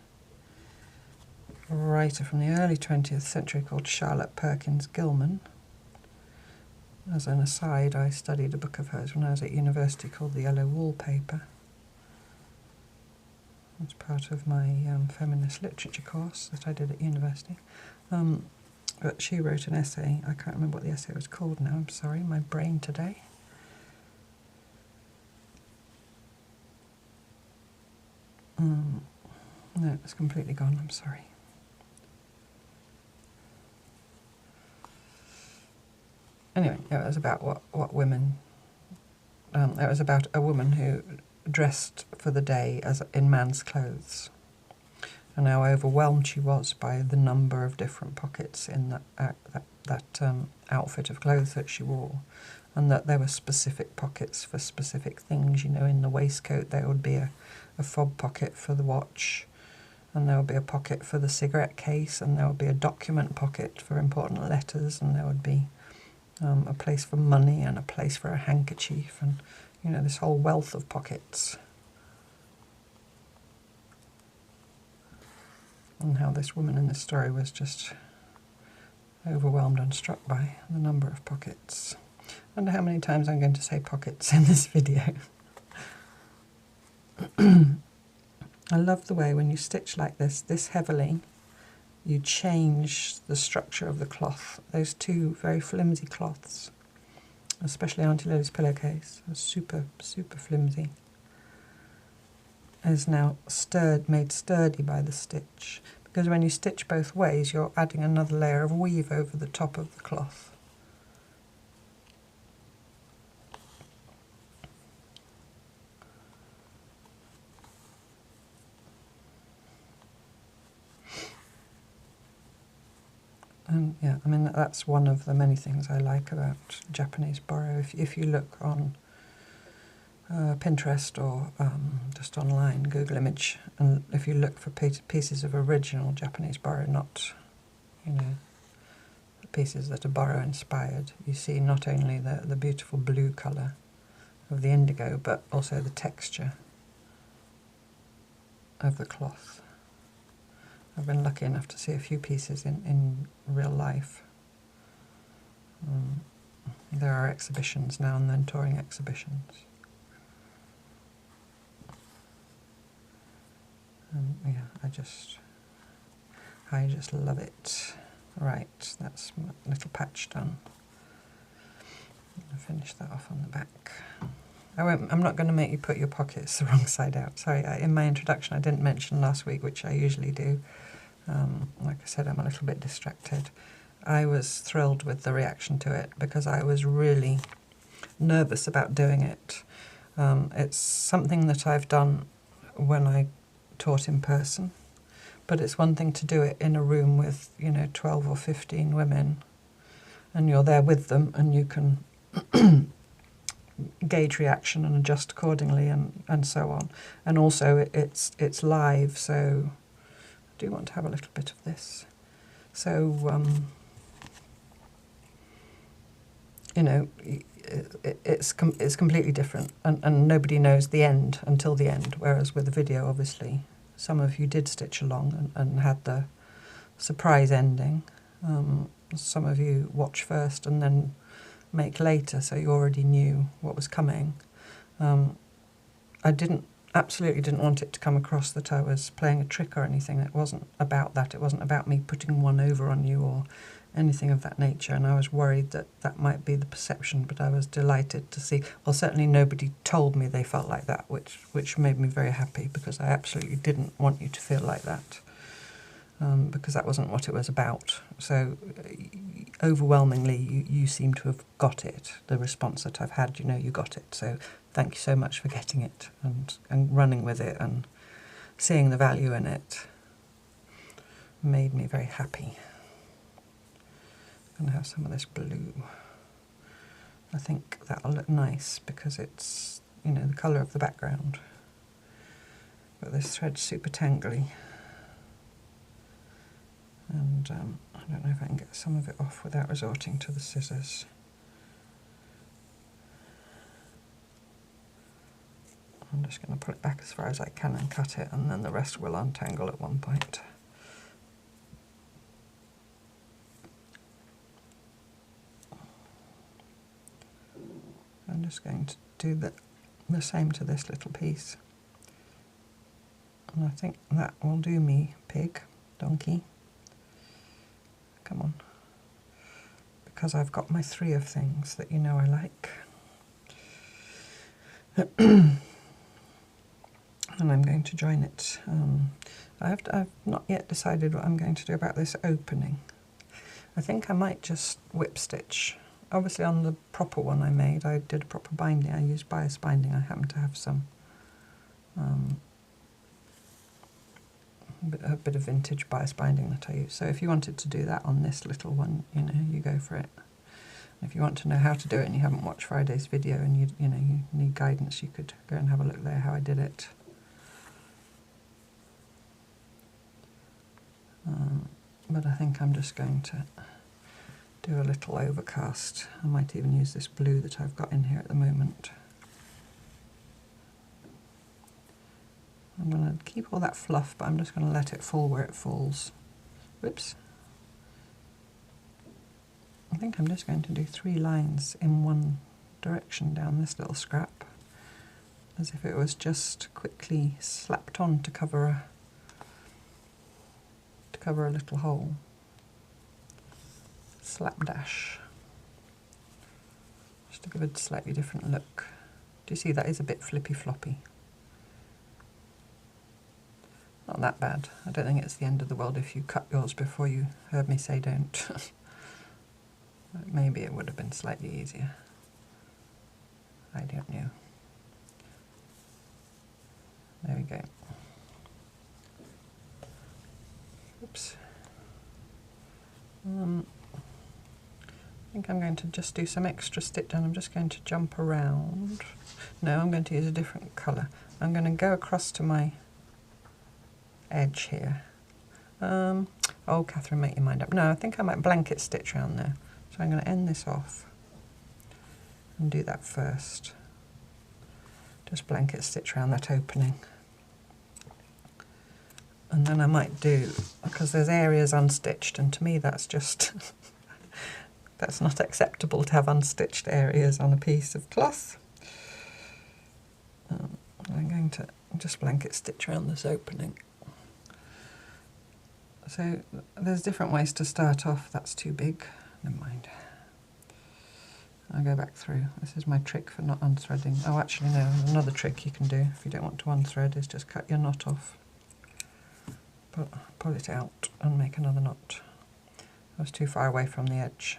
Speaker 1: writer from the early 20th century called Charlotte Perkins Gilman. As an aside, I studied a book of hers when I was at university called The Yellow Wallpaper. It's part of my feminist literature course that I did at university. But she wrote an essay. I can't remember what the essay was called now. I'm sorry, my brain today. No, it's completely gone. I'm sorry. Anyway, it was about what women... it was about a woman who dressed for the day in man's clothes, and how overwhelmed she was by the number of different pockets in that outfit of clothes that she wore, and that there were specific pockets for specific things. You know, in the waistcoat there would be a fob pocket for the watch, and there would be a pocket for the cigarette case, and there would be a document pocket for important letters, and there would be a place for money and a place for a handkerchief, and you know, this whole wealth of pockets. And how this woman in this story was just overwhelmed and struck by the number of pockets. I wonder how many times I'm going to say pockets in this video. I love the way when you stitch like this heavily, you change the structure of the cloth. Those two very flimsy cloths, especially Auntie Lily's pillowcase, was super, super flimsy, is now made sturdy by the stitch. Because when you stitch both ways, you're adding another layer of weave over the top of the cloth. And yeah, I mean, that's one of the many things I like about Japanese Boro. If you look on Pinterest or just online, Google image, and if you look for pieces of original Japanese Boro, not, you know, the pieces that are Boro inspired, you see not only the beautiful blue colour of the indigo, but also the texture of the cloth. I've been lucky enough to see a few pieces in real life. There are exhibitions now and then, touring exhibitions. Yeah, I just love it. Right, that's my little patch done. I'll finish that off on the back. I'm not going to make you put your pockets the wrong side out. Sorry, in my introduction I didn't mention last week, which I usually do. Like I said, I'm a little bit distracted. I was thrilled with the reaction to it because I was really nervous about doing it. It's something that I've done when I taught in person, but it's one thing to do it in a room with, you know, 12 or 15 women, and you're there with them and you can gauge reaction and adjust accordingly and so on. And also it's live, so I do want to have a little bit of this. So, you know, it's completely different, and nobody knows the end until the end, whereas with the video, obviously, some of you did stitch along and had the surprise ending. Some of you watch first and then make later, so you already knew what was coming. I absolutely didn't want it to come across that I was playing a trick or anything. It wasn't about that. It wasn't about me putting one over on you or anything of that nature, and I was worried that that might be the perception, but I was delighted to see. Well, certainly nobody told me they felt like that, which made me very happy, because I absolutely didn't want you to feel like that, because that wasn't what it was about. So overwhelmingly you seem to have got it. The response that I've had, you know, you got it. So thank you so much for getting it and running with it and seeing the value in it. Made me very happy. I'm going to have some of this blue. I think that'll look nice because it's, you know, the colour of the background. But this thread's super tangly. And I don't know if I can get some of it off without resorting to the scissors. I'm just going to pull it back as far as I can and cut it, and then the rest will untangle at one point. I'm just going to do the same to this little piece. And I think that will do me, pig, donkey. Come on. Because I've got my 3 of things that you know I like. And I'm going to join it. I've not yet decided what I'm going to do about this opening. I think I might just whip stitch. Obviously on the proper one I made, I did a proper binding. I used bias binding. I happen to have some a bit of vintage bias binding that I use. So if you wanted to do that on this little one, you know, you go for it. If you want to know how to do it and you haven't watched Friday's video and you need guidance, you could go and have a look there how I did it. But I think I'm just going to do a little overcast. I might even use this blue that I've got in here at the moment. I'm going to keep all that fluff, but I'm just going to let it fall where it falls. Whoops. I think I'm just going to do 3 lines in one direction down this little scrap, as if it was just quickly slapped on to cover a little hole. Slapdash. Just to give it a slightly different look. Do you see that is a bit flippy floppy? Not that bad. I don't think it's the end of the world if you cut yours before you heard me say don't. Maybe it would have been slightly easier. I don't know. There we go. Oops. I think I'm going to just do some extra stitch and I'm just going to jump around. No, I'm going to use a different colour. I'm going to go across to my edge here. Oh, Catherine, make your mind up. No, I think I might blanket stitch around there. So I'm going to end this off and do that first. Just blanket stitch around that opening. And then I might do, because there's areas unstitched, and to me that's just, that's not acceptable to have unstitched areas on a piece of cloth. I'm going to just blanket stitch around this opening. So there's different ways to start off. That's too big. Never mind. I'll go back through. This is my trick for not unthreading. Oh, actually no, another trick you can do if you don't want to unthread is just cut your knot off. Pull it out and make another knot. I was too far away from the edge.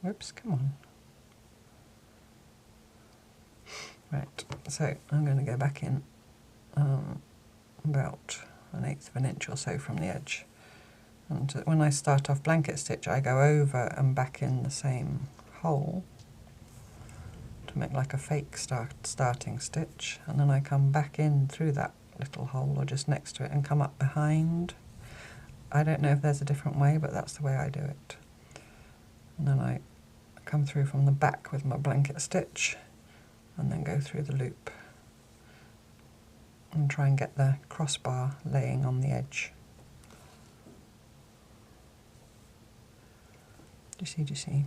Speaker 1: Whoops, come on. Right, so I'm going to go back in about 1/8 of an inch or so from the edge. And when I start off blanket stitch, I go over and back in the same hole to make like a fake starting stitch, and then I come back in through that little hole or just next to it and come up behind. I don't know if there's a different way, but that's the way I do it. And then I come through from the back with my blanket stitch and then go through the loop and try and get the crossbar laying on the edge. Do you see?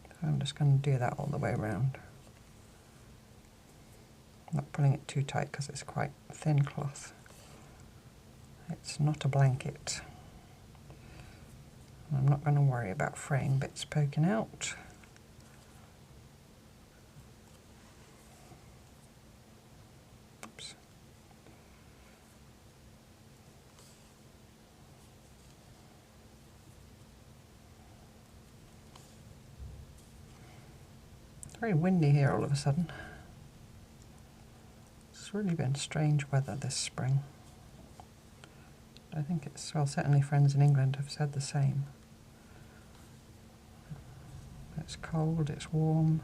Speaker 1: So I'm just going to do that all the way around. I'm not pulling it too tight because it's quite thin cloth. It's not a blanket. I'm not going to worry about fraying bits poking out. Oops. It's very windy here all of a sudden. It's really been strange weather this spring. I think it's, well, certainly friends in England have said the same. It's cold, it's warm,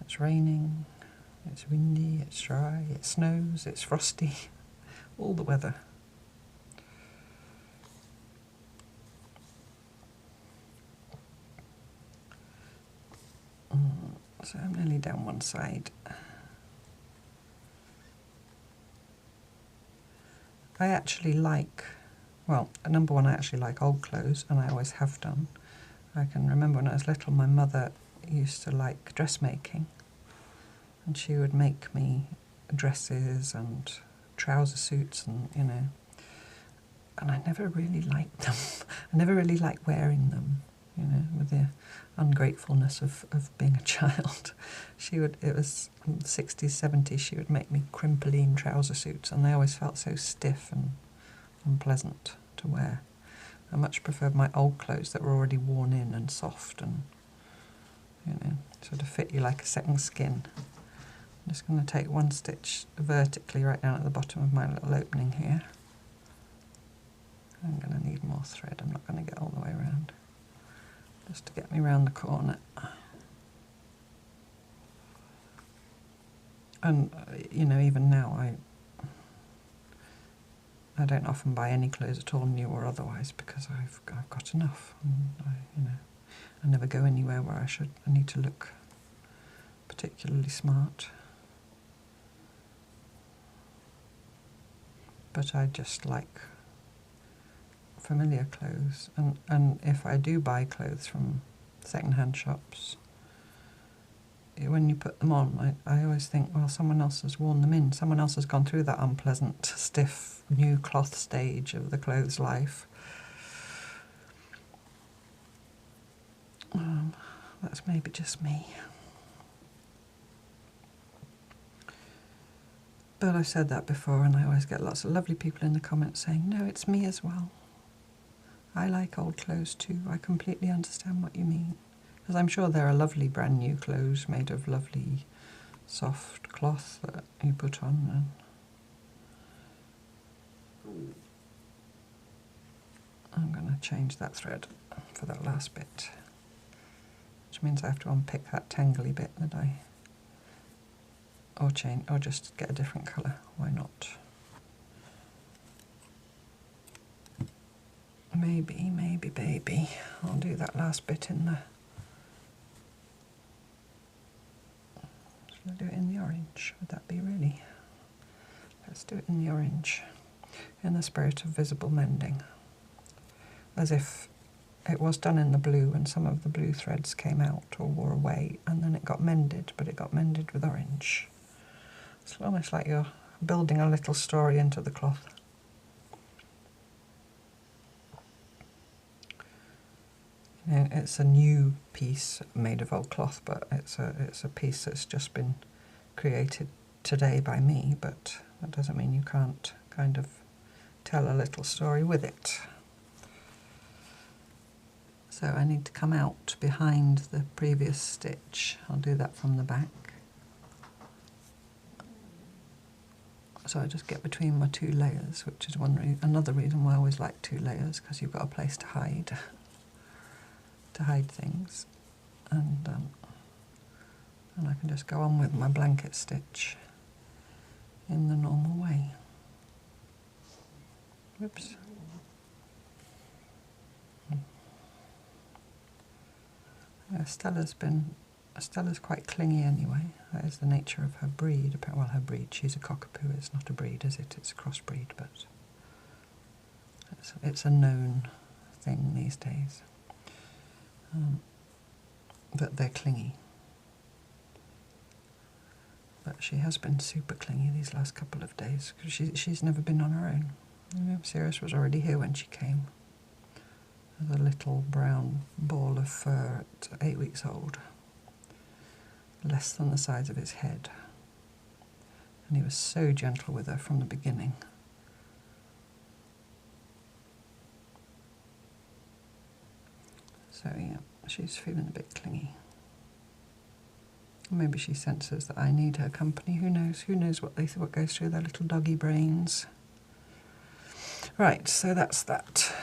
Speaker 1: it's raining, it's windy, it's dry, it snows, it's frosty, all the weather. So I'm nearly down one side. I actually like, well, number one, I actually like old clothes, and I always have done. I can remember when I was little, my mother used to like dressmaking, and she would make me dresses and trouser suits and, you know, and I never really liked them. I never really liked wearing them, you know, with the ungratefulness of being a child. It was 60s, 70s, she would make me crimpoline trouser suits, and they always felt so stiff and unpleasant to wear. I much preferred my old clothes that were already worn in and soft and, you know, sort of fit you like a second skin. I'm just going to take one stitch vertically right down at the bottom of my little opening here. I'm going to need more thread. I'm not going to get all the way around. Just to get me round the corner. And, you know, even now I don't often buy any clothes at all, new or otherwise, because I've got enough. And I never go anywhere where I need to look particularly smart. But I just like familiar clothes, and if I do buy clothes from second-hand shops, when you put them on, I always think, well, someone else has worn them in, someone else has gone through that unpleasant, stiff, new cloth stage of the clothes life. That's maybe just me. But I've said that before, and I always get lots of lovely people in the comments saying, no, it's me as well. I like old clothes too. I completely understand what you mean. Because I'm sure there are lovely brand new clothes made of lovely soft cloth that you put on. And I'm going to change that thread for that last bit, which means I have to unpick that tangly bit that or just get a different colour. Why not? Maybe, baby. I'll do that last bit in the... Should I do it in the orange? Would that be really? Let's do it in the orange, in the spirit of visible mending. As if it was done in the blue and some of the blue threads came out or wore away, and then it got mended, but it got mended with orange. It's almost like you're building a little story into the cloth. It's a new piece made of old cloth, but it's a piece that's just been created today by me, but that doesn't mean you can't kind of tell a little story with it. So I need to come out behind the previous stitch. I'll do that from the back. So I just get between my two layers, which is another reason why I always like two layers, because you've got a place to hide things, and I can just go on with my blanket stitch in the normal way. Whoops. Stella's quite clingy anyway. That is the nature of her breed. Well, her breed, she's a cockapoo. It's not a breed, is it? It's a crossbreed, but it's a known thing these days. That they're clingy. But she has been super clingy these last couple of days, because she's never been on her own. You know, Sirius was already here when she came. As a little brown ball of fur at 8 weeks old. Less than the size of his head. And he was so gentle with her from the beginning. So yeah, she's feeling a bit clingy. Maybe she senses that I need her company. Who knows? Who knows what goes through their little doggy brains? Right, so that's that.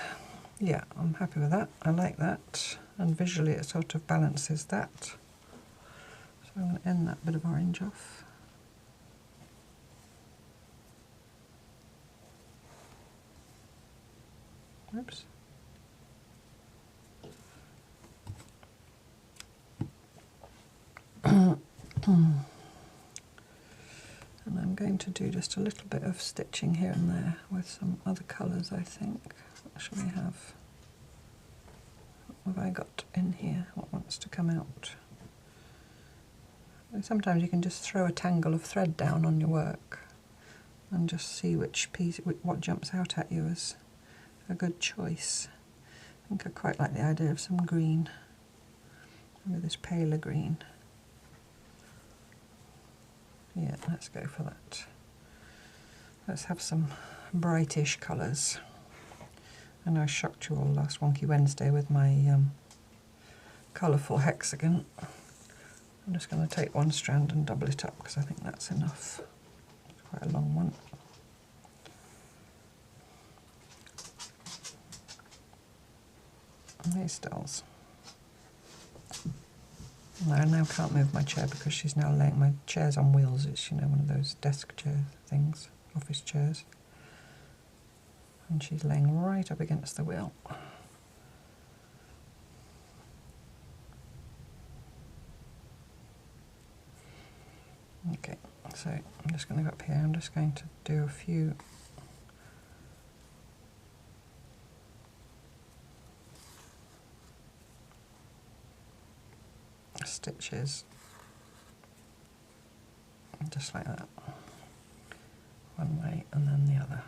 Speaker 1: Yeah, I'm happy with that. I like that. And visually it sort of balances that. So I'm going to end that bit of orange off. Oops. And I'm going to do just a little bit of stitching here and there with some other colours, I think. What shall we have? What have I got in here? What wants to come out? Sometimes you can just throw a tangle of thread down on your work and just see which piece, what jumps out at you as a good choice. I think I quite like the idea of some green, maybe this paler green. Yeah, let's go for that. Let's have some brightish colours. I know I shocked you all last Wonky Wednesday with my colourful hexagon. I'm just going to take one strand and double it up because I think that's enough. It's quite a long one. And these stills. I now can't move my chair because she's now laying, my chair's on wheels, it's, you know, one of those desk chair things, office chairs. And she's laying right up against the wheel. Okay, so I'm just going to go up here, I'm just going to do a few stitches, just like that, one way and then the other.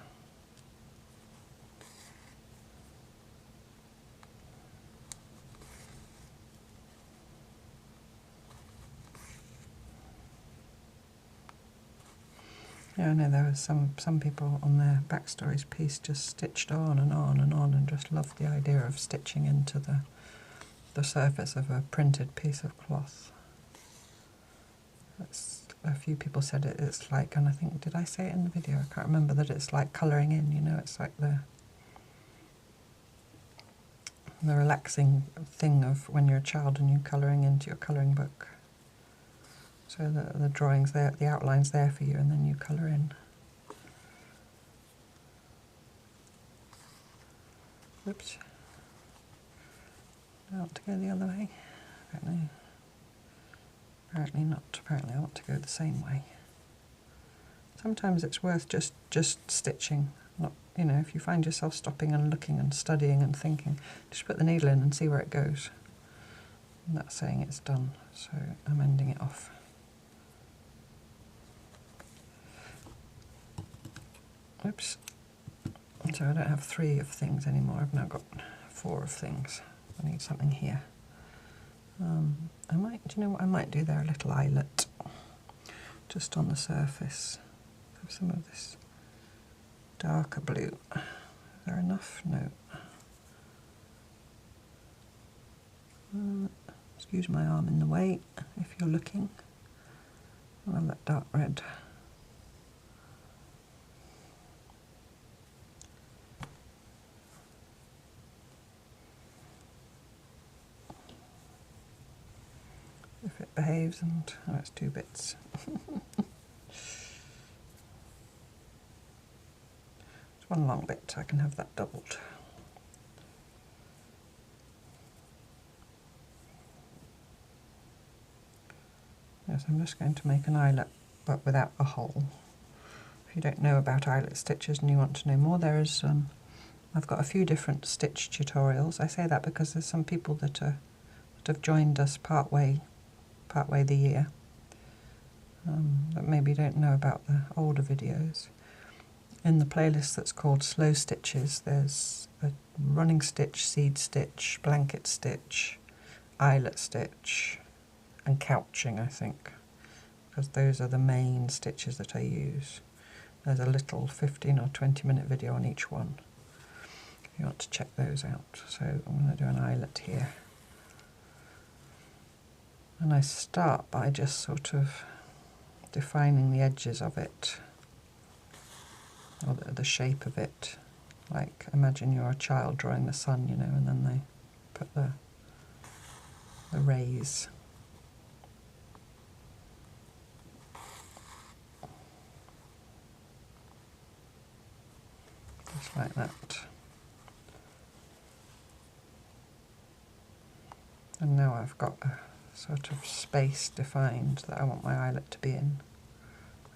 Speaker 1: Yeah, I know there was some people on their backstories piece just stitched on and on and on and just loved the idea of stitching into the surface of a printed piece of cloth. A few people said it's like, and I think, did I say it in the video? I can't remember, that it's like colouring in, you know, it's like the relaxing thing of when you're a child and you're colouring into your colouring book. So the drawing's there, the outline's there for you, and then you colour in. Oops. I want to go the other way. Apparently not. Apparently I want to go the same way. Sometimes it's worth just stitching. Not, you know, if you find yourself stopping and looking and studying and thinking, just put the needle in and see where it goes. And that's saying it's done, so I'm ending it off. Oops. So I don't have 3 of things anymore, I've now got 4 of things. I need something here. I might, do you know what I might do there? A little eyelet, just on the surface. Have some of this darker blue. Is there enough? No. Excuse my arm in the way if you're looking. I'll have that dark red. If it behaves, and oh, it's 2 bits. It's one long bit, I can have that doubled. Yes, I'm just going to make an eyelet, but without a hole. If you don't know about eyelet stitches and you want to know more, there is I've got a few different stitch tutorials. I say that because there's some people that have joined us part way the year, that maybe don't know about the older videos. In the playlist that's called Slow Stitches, there's a running stitch, seed stitch, blanket stitch, eyelet stitch, and couching, I think, because those are the main stitches that I use. There's a little 15 or 20 minute video on each one if you want to check those out. So I'm going to do an eyelet here. And I start by just sort of defining the edges of it, or the shape of it. Like, imagine you're a child drawing the sun, you know, and then they put the rays. Just like that. And now I've got a sort of space defined that I want my eyelet to be in.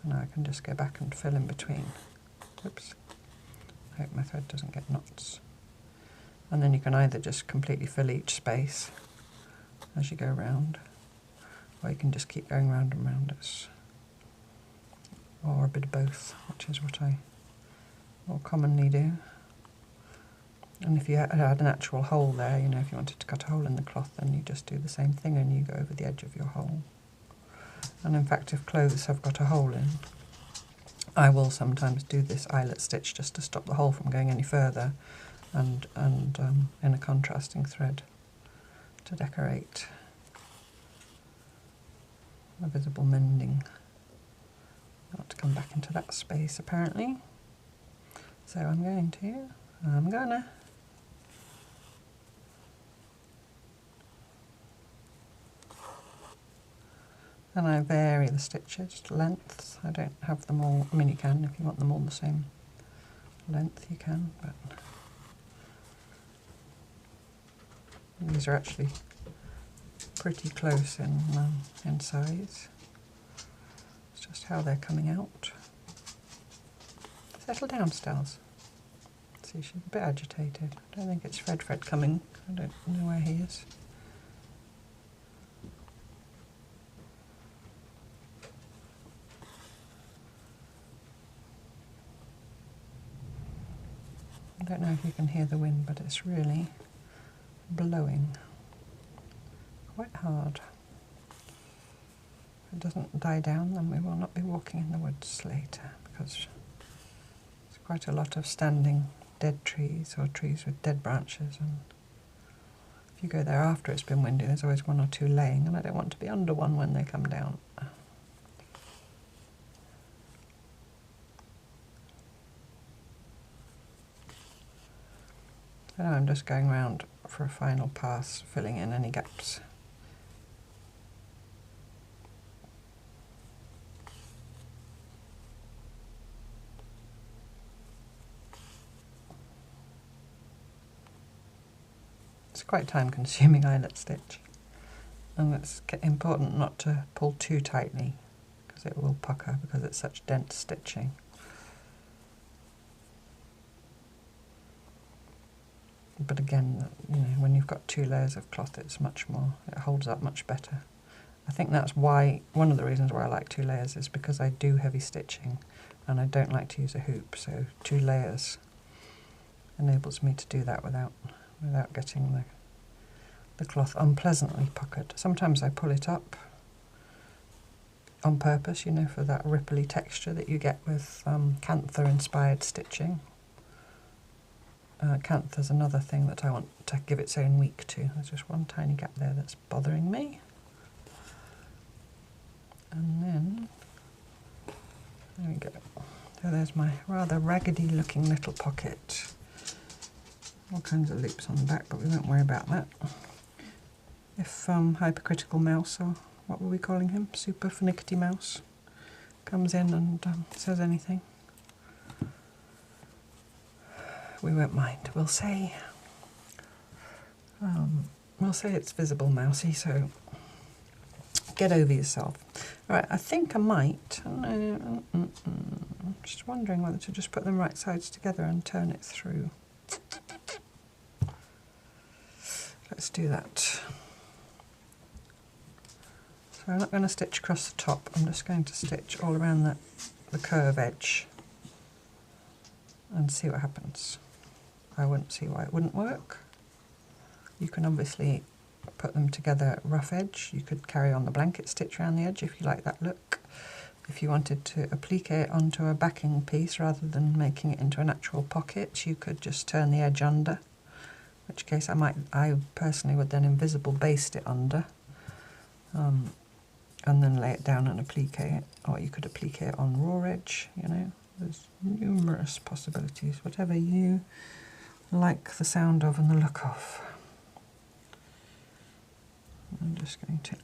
Speaker 1: And now I can just go back and fill in between. Oops. I hope my thread doesn't get knots. And then you can either just completely fill each space as you go round, or you can just keep going round and round it. Or a bit of both, which is what I more commonly do. And if you had an actual hole there, you know, if you wanted to cut a hole in the cloth, then you just do the same thing and you go over the edge of your hole. And in fact, if clothes have got a hole in, I will sometimes do this eyelet stitch just to stop the hole from going any further, and in a contrasting thread to decorate a visible mending. Not to come back into that space apparently. So I'm gonna and I vary the stitches, lengths. I don't have them all, I mean you can, if you want them all the same length you can, but these are actually pretty close in size. It's just how they're coming out. Settle down, Styles. See, she's a bit agitated. I don't think it's Fred coming. I don't know where he is. I don't know if you can hear the wind, but it's really blowing quite hard. If it doesn't die down, then we will not be walking in the woods later, because there's quite a lot of standing dead trees or trees with dead branches, and if you go there after it's been windy, there's always one or two laying, and I don't want to be under one when they come down. So now I'm just going round for a final pass, filling in any gaps. It's quite time-consuming eyelet stitch, and it's important not to pull too tightly because it will pucker because it's such dense stitching. But again, you know, when you've got 2 layers of cloth, it holds up much better. I think that's why, one of the reasons why I like 2 layers is because I do heavy stitching and I don't like to use a hoop, so 2 layers enables me to do that without getting the cloth unpleasantly puckered. Sometimes I pull it up on purpose, you know, for that ripply texture that you get with Cantha-inspired stitching. Cantha's another thing that I want to give its own week to. There's just one tiny gap there that's bothering me. And then, there we go. So there's my rather raggedy looking little pocket. All kinds of loops on the back, but we won't worry about that. If Hypercritical Mouse, or what were we calling him? Super Finickety Mouse, comes in and says anything, we won't mind. We'll say it's visible, Mousy, so get over yourself. All right, I think I might. I'm just wondering whether to just put them right sides together and turn it through. Let's do that. So I'm not going to stitch across the top. I'm just going to stitch all around the curve edge and see what happens. I wouldn't see why it wouldn't work. You can obviously put them together rough edge. You could carry on the blanket stitch around the edge if you like that look. If you wanted to applique it onto a backing piece rather than making it into an actual pocket, you could just turn the edge under, in which case I personally would then invisible baste it under, and then lay it down and applique it, or you could applique it on raw edge, you know, There's numerous possibilities, whatever you like the sound of and the look of. I'm just going to...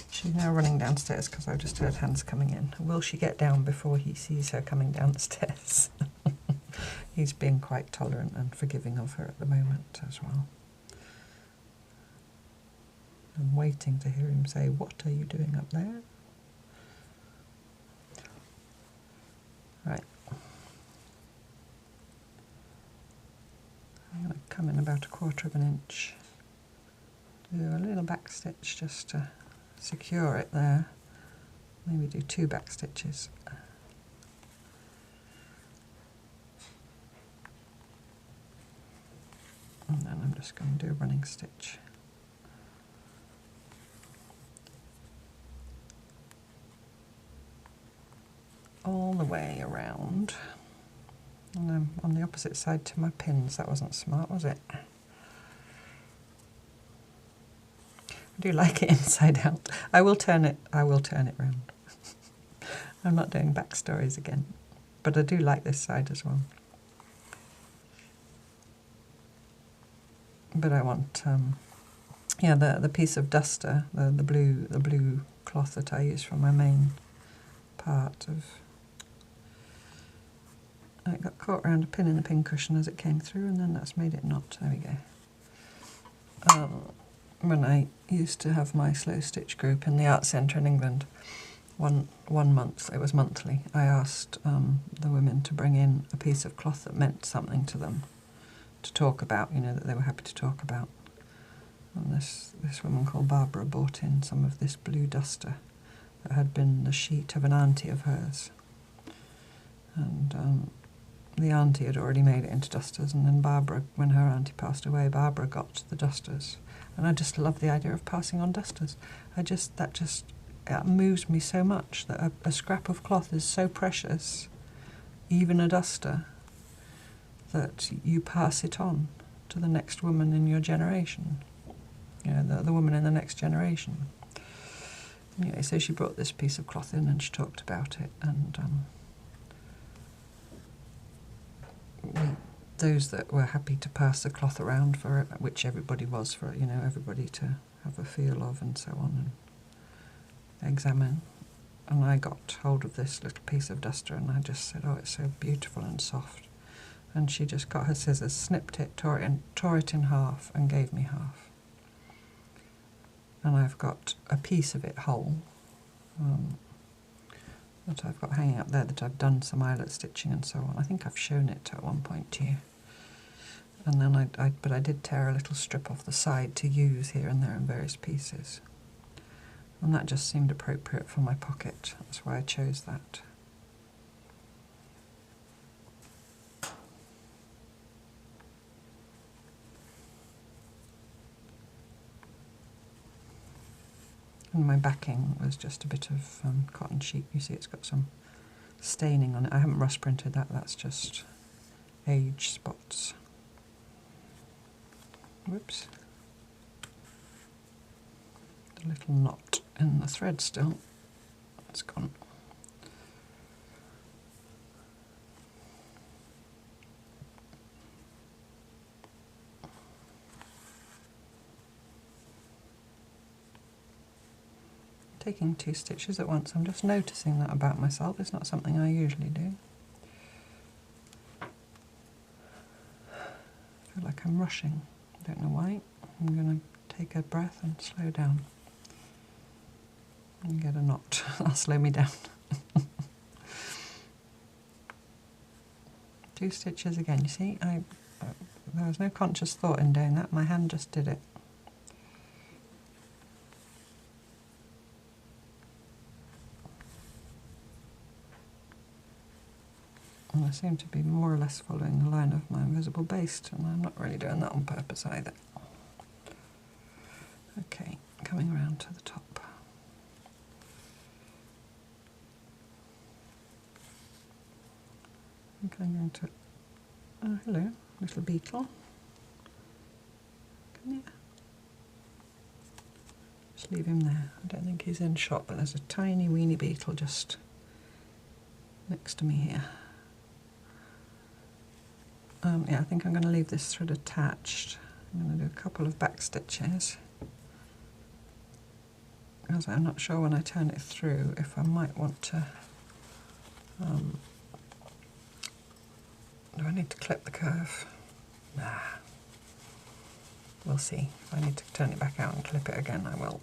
Speaker 1: She's now running downstairs because I just heard hands coming in. Will she get down before he sees her coming down the stairs? He's being quite tolerant and forgiving of her at the moment as well. I'm waiting to hear him say, "What are you doing up there?" Right. I'm going to come in about 1/4 of an inch. Do a little back stitch just to secure it there. Maybe do 2 back stitches. And then I'm just going to do a running stitch. All the way around. And I'm on the opposite side to my pins. That wasn't smart, was it? I do like it inside out. I will turn it round. I'm not doing backstories again, but I do like this side as well. But I want, yeah, the piece of duster, the blue cloth that I use for my main part of. It got caught around a pin in the pincushion as it came through, and then that's made it not. There we go. When I used to have my slow stitch group in the art centre in England, one month, it was monthly, I asked the women to bring in a piece of cloth that meant something to them, to talk about, you know, that they were happy to talk about. And this woman called Barbara bought in some of this blue duster that had been the sheet of an auntie of hers. And the auntie had already made it into dusters, and then Barbara, when her auntie passed away, Barbara got the dusters. And I just love the idea of passing on dusters. It moves me so much that a scrap of cloth is so precious, even a duster, that you pass it on to the next woman in your generation. You know, the woman in the next generation. Anyway, so she brought this piece of cloth in and she talked about it, and those that were happy to pass the cloth around for it, which everybody was, for, you know, everybody to have a feel of and so on and examine. And I got hold of this little piece of duster and I just said, "Oh, it's so beautiful and soft." And she just got her scissors, snipped it, tore it in half and gave me half. And I've got a piece of it whole that I've got hanging up there, that I've done some eyelet stitching and so on. I think I've shown it at one point to you. And then but I did tear a little strip off the side to use here and there in various pieces. And that just seemed appropriate for my pocket. That's why I chose that. And my backing was just a bit of cotton sheet. You see it's got some staining on it. I haven't rust printed that, that's just age spots. Whoops. The little knot in the thread still. It's gone. Taking 2 stitches at once. I'm just noticing that about myself. It's not something I usually do. I feel like I'm rushing. I don't know why. I'm going to take a breath and slow down. And get a knot. That'll slow me down. 2 stitches again. You see, there was no conscious thought in doing that. My hand just did it. And I seem to be more or less following the line of my invisible baste, and I'm not really doing that on purpose either. Okay, coming around to the top. I think I'm going to... Oh, hello, little beetle. Come here. Just leave him there. I don't think he's in shot, but there's a tiny weeny beetle just next to me here. Yeah, I think I'm going to leave this thread attached. I'm going to do a couple of back stitches, because I'm not sure when I turn it through if I might want to, do I need to clip the curve? Nah. We'll see. If I need to turn it back out and clip it again, I will.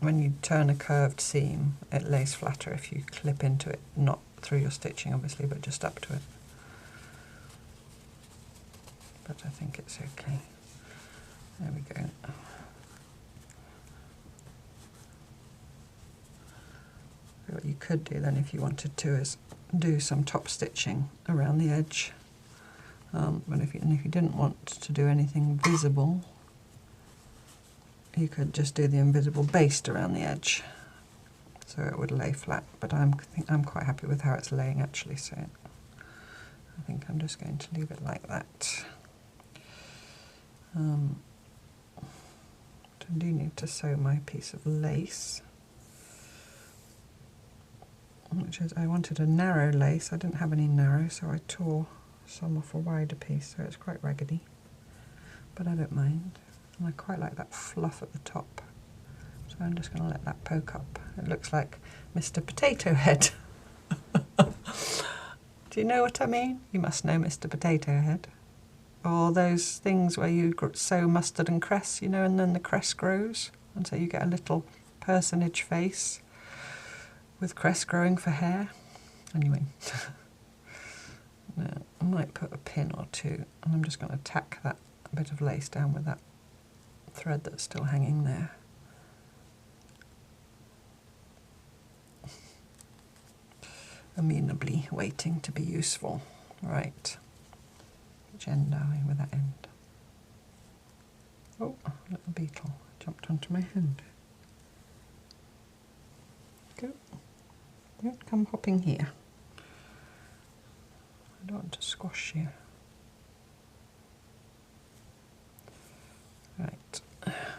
Speaker 1: When you turn a curved seam, it lays flatter if you clip into it, not through your stitching obviously, but just up to it. But I think it's okay. There we go. So what you could do then if you wanted to is do some top stitching around the edge. But if you didn't want to do anything visible, you could just do the invisible baste around the edge, so it would lay flat. But I'm quite happy with how it's laying actually, so I think I'm just going to leave it like that. I do need to sew my piece of lace, which is, I wanted a narrow lace. I didn't have any narrow, so I tore some off a wider piece, so it's quite raggedy, but I don't mind. And I quite like that fluff at the top, so I'm just going to let that poke up. It looks like Mr. Potato Head. Do you know what I mean? You must know Mr. Potato Head. Or those things where you sow mustard and cress, you know, and then the cress grows, and so you get a little personage face with cress growing for hair. Anyway. Now, I might put a pin or two, and I'm just going to tack that bit of lace down with that thread that's still hanging there. Amenably waiting to be useful. Right. Which end are we with that end? Oh, a little beetle jumped onto my hand. Go. Don't come hopping here. I don't want to squash you. Right,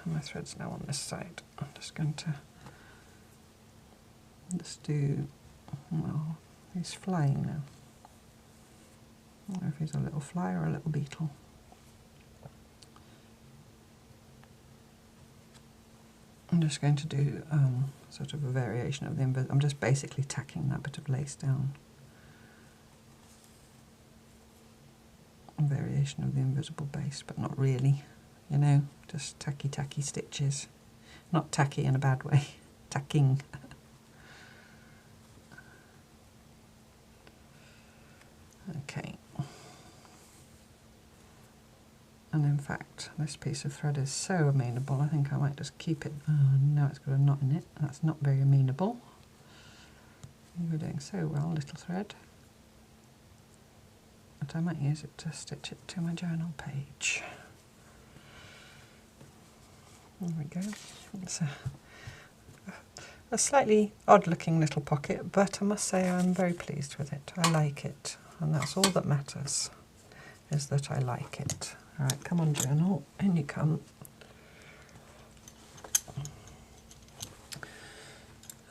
Speaker 1: my thread's now on this side. I'm just going to just do, well, he's flying now. I don't know if he's a little fly or a little beetle. I'm just going to do sort of a variation of the invisible. I'm just basically tacking that bit of lace down. A variation of the invisible base, but not really, you know, just tacky stitches. Not tacky in a bad way, tacking. Okay. And in fact, this piece of thread is so amenable, I think I might just keep it. Oh, no, it's got a knot in it. That's not very amenable. You're doing so well, little thread. But I might use it to stitch it to my journal page. There we go. It's a slightly odd looking little pocket, but I must say I'm very pleased with it. I like it, and that's all that matters, is that I like it. Alright, come on journal, in you come.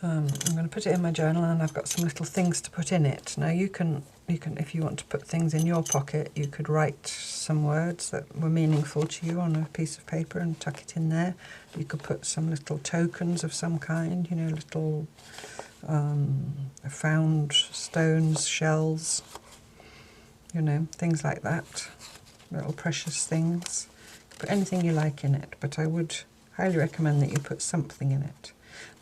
Speaker 1: I'm going to put it in my journal, and I've got some little things to put in it. Now you can, if you want to put things in your pocket, you could write some words that were meaningful to you on a piece of paper and tuck it in there. You could put some little tokens of some kind, you know, little found stones, shells, you know, things like that. Little precious things. Put anything you like in it, but I would highly recommend that you put something in it.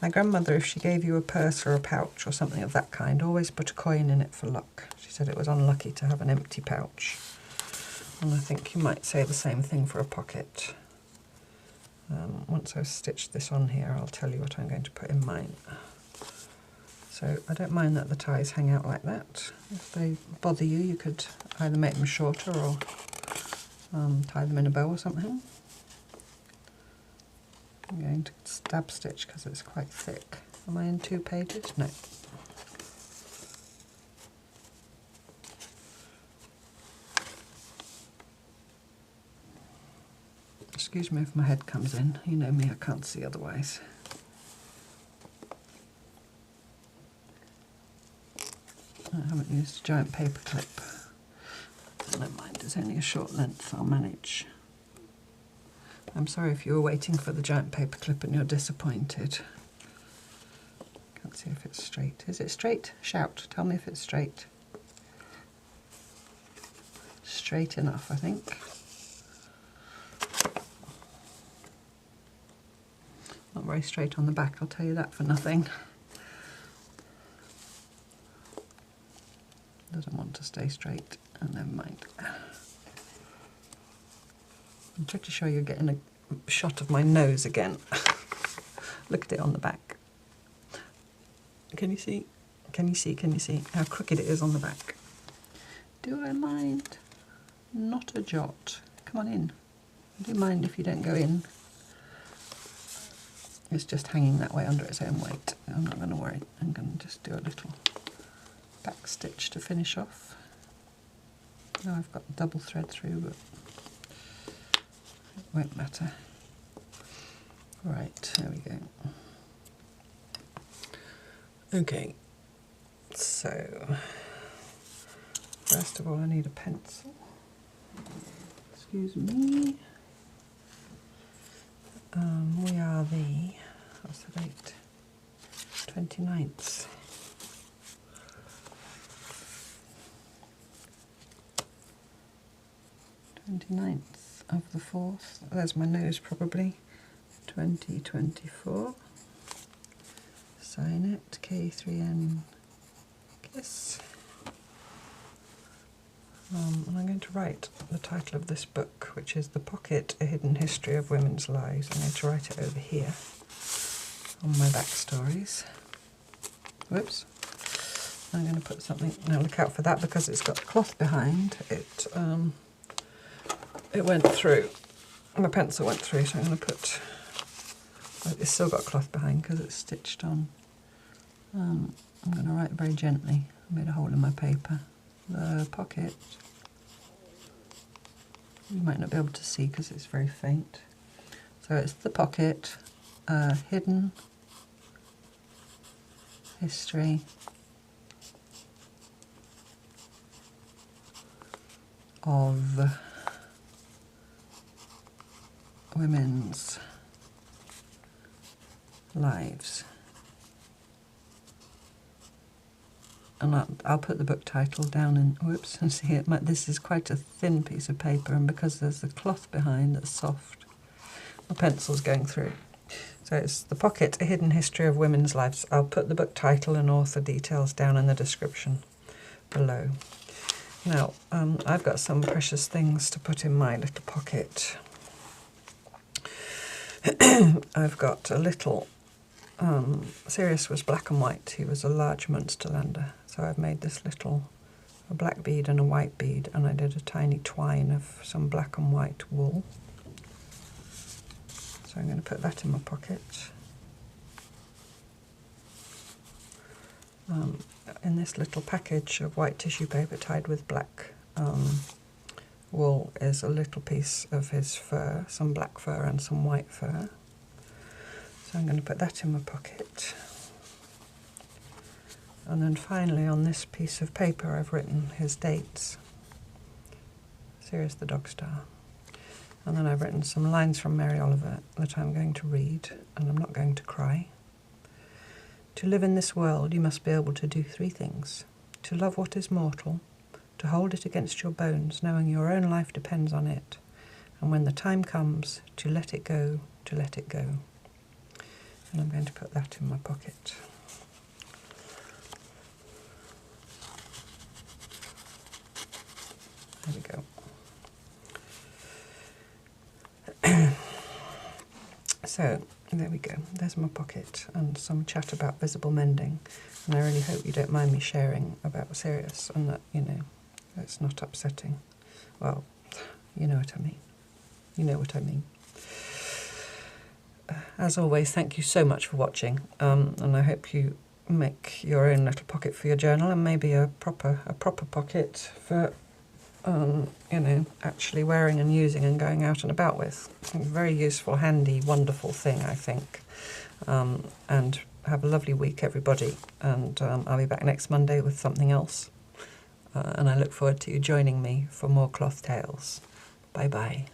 Speaker 1: My grandmother, if she gave you a purse or a pouch or something of that kind, always put a coin in it for luck. She said it was unlucky to have an empty pouch. And I think you might say the same thing for a pocket. Once I've stitched this on here, I'll tell you what I'm going to put in mine. So I don't mind that the ties hang out like that. If they bother you, you could either make them shorter or tie them in a bow or something. I'm going to stab stitch because it's quite thick. Am I in 2 pages? No. Excuse me if my head comes in. You know me, I can't see otherwise. I haven't used a giant paper clip. Never mind, it's only a short length, I'll manage. I'm sorry if you were waiting for the giant paper clip and you're disappointed. Can't see if it's straight. Is it straight? Shout, tell me if it's straight. Straight enough, I think. Not very straight on the back, I'll tell you that for nothing. Doesn't want to stay straight, and never mind. I'm trying to show you getting a shot of my nose again. Look at it on the back. Can you see? Can you see? Can you see how crooked it is on the back? Do I mind? Not a jot. Come on in. I do mind if you don't go in. It's just hanging that way under its own weight. I'm not going to worry. I'm going to just do a little back stitch to finish off. Now I've got double thread through, but it won't matter. Right, there we go. Okay, so first of all I need a pencil. Excuse me. We are the, what's the date? 29th. 29th of the 4th, there's my nose probably, 2024. Sign it, K3N Kiss. And I'm going to write the title of this book, which is The Pocket, A Hidden History of Women's Lives. I'm going to write it over here on my backstories. Whoops. I'm going to put something, now look out for that because it's got cloth behind. It went through, my pencil went through, so I'm going to put, it's still got cloth behind because it's stitched on. I'm going to write very gently. I made a hole in my paper. The pocket, you might not be able to see because it's very faint. So it's the pocket, hidden history of women's lives. And I'll put the book title down in, whoops, and see it. This is quite a thin piece of paper, and because there's the cloth behind that's soft, the pencil's going through. So it's The Pocket, A Hidden History of Women's Lives. I'll put the book title and author details down in the description below. Now, I've got some precious things to put in my little pocket. I've got a little, Sirius was black and white, he was a large Munsterlander, so I've made this little, a black bead and a white bead, and I did a tiny twine of some black and white wool. So I'm going to put that in my pocket. In this little package of white tissue paper tied with black wool is a little piece of his fur, some black fur and some white fur. So I'm going to put that in my pocket. And then finally on this piece of paper I've written his dates. Sirius the Dog Star. And then I've written some lines from Mary Oliver that I'm going to read, and I'm not going to cry. To live in this world you must be able to do 3 things. To love what is mortal, to hold it against your bones, knowing your own life depends on it, and when the time comes, to let it go, to let it go. And I'm going to put that in my pocket. There we go. So, there we go. There's my pocket and some chat about visible mending. And I really hope you don't mind me sharing about Sirius and that, you know, it's not upsetting. Well, you know what I mean. You know what I mean. As always, thank you so much for watching, and I hope you make your own little pocket for your journal, and maybe a proper pocket for you know, actually wearing and using and going out and about with. A very useful, handy, wonderful thing, I think. And have a lovely week, everybody. And I'll be back next Monday with something else. And I look forward to you joining me for more Cloth Tales. Bye-bye.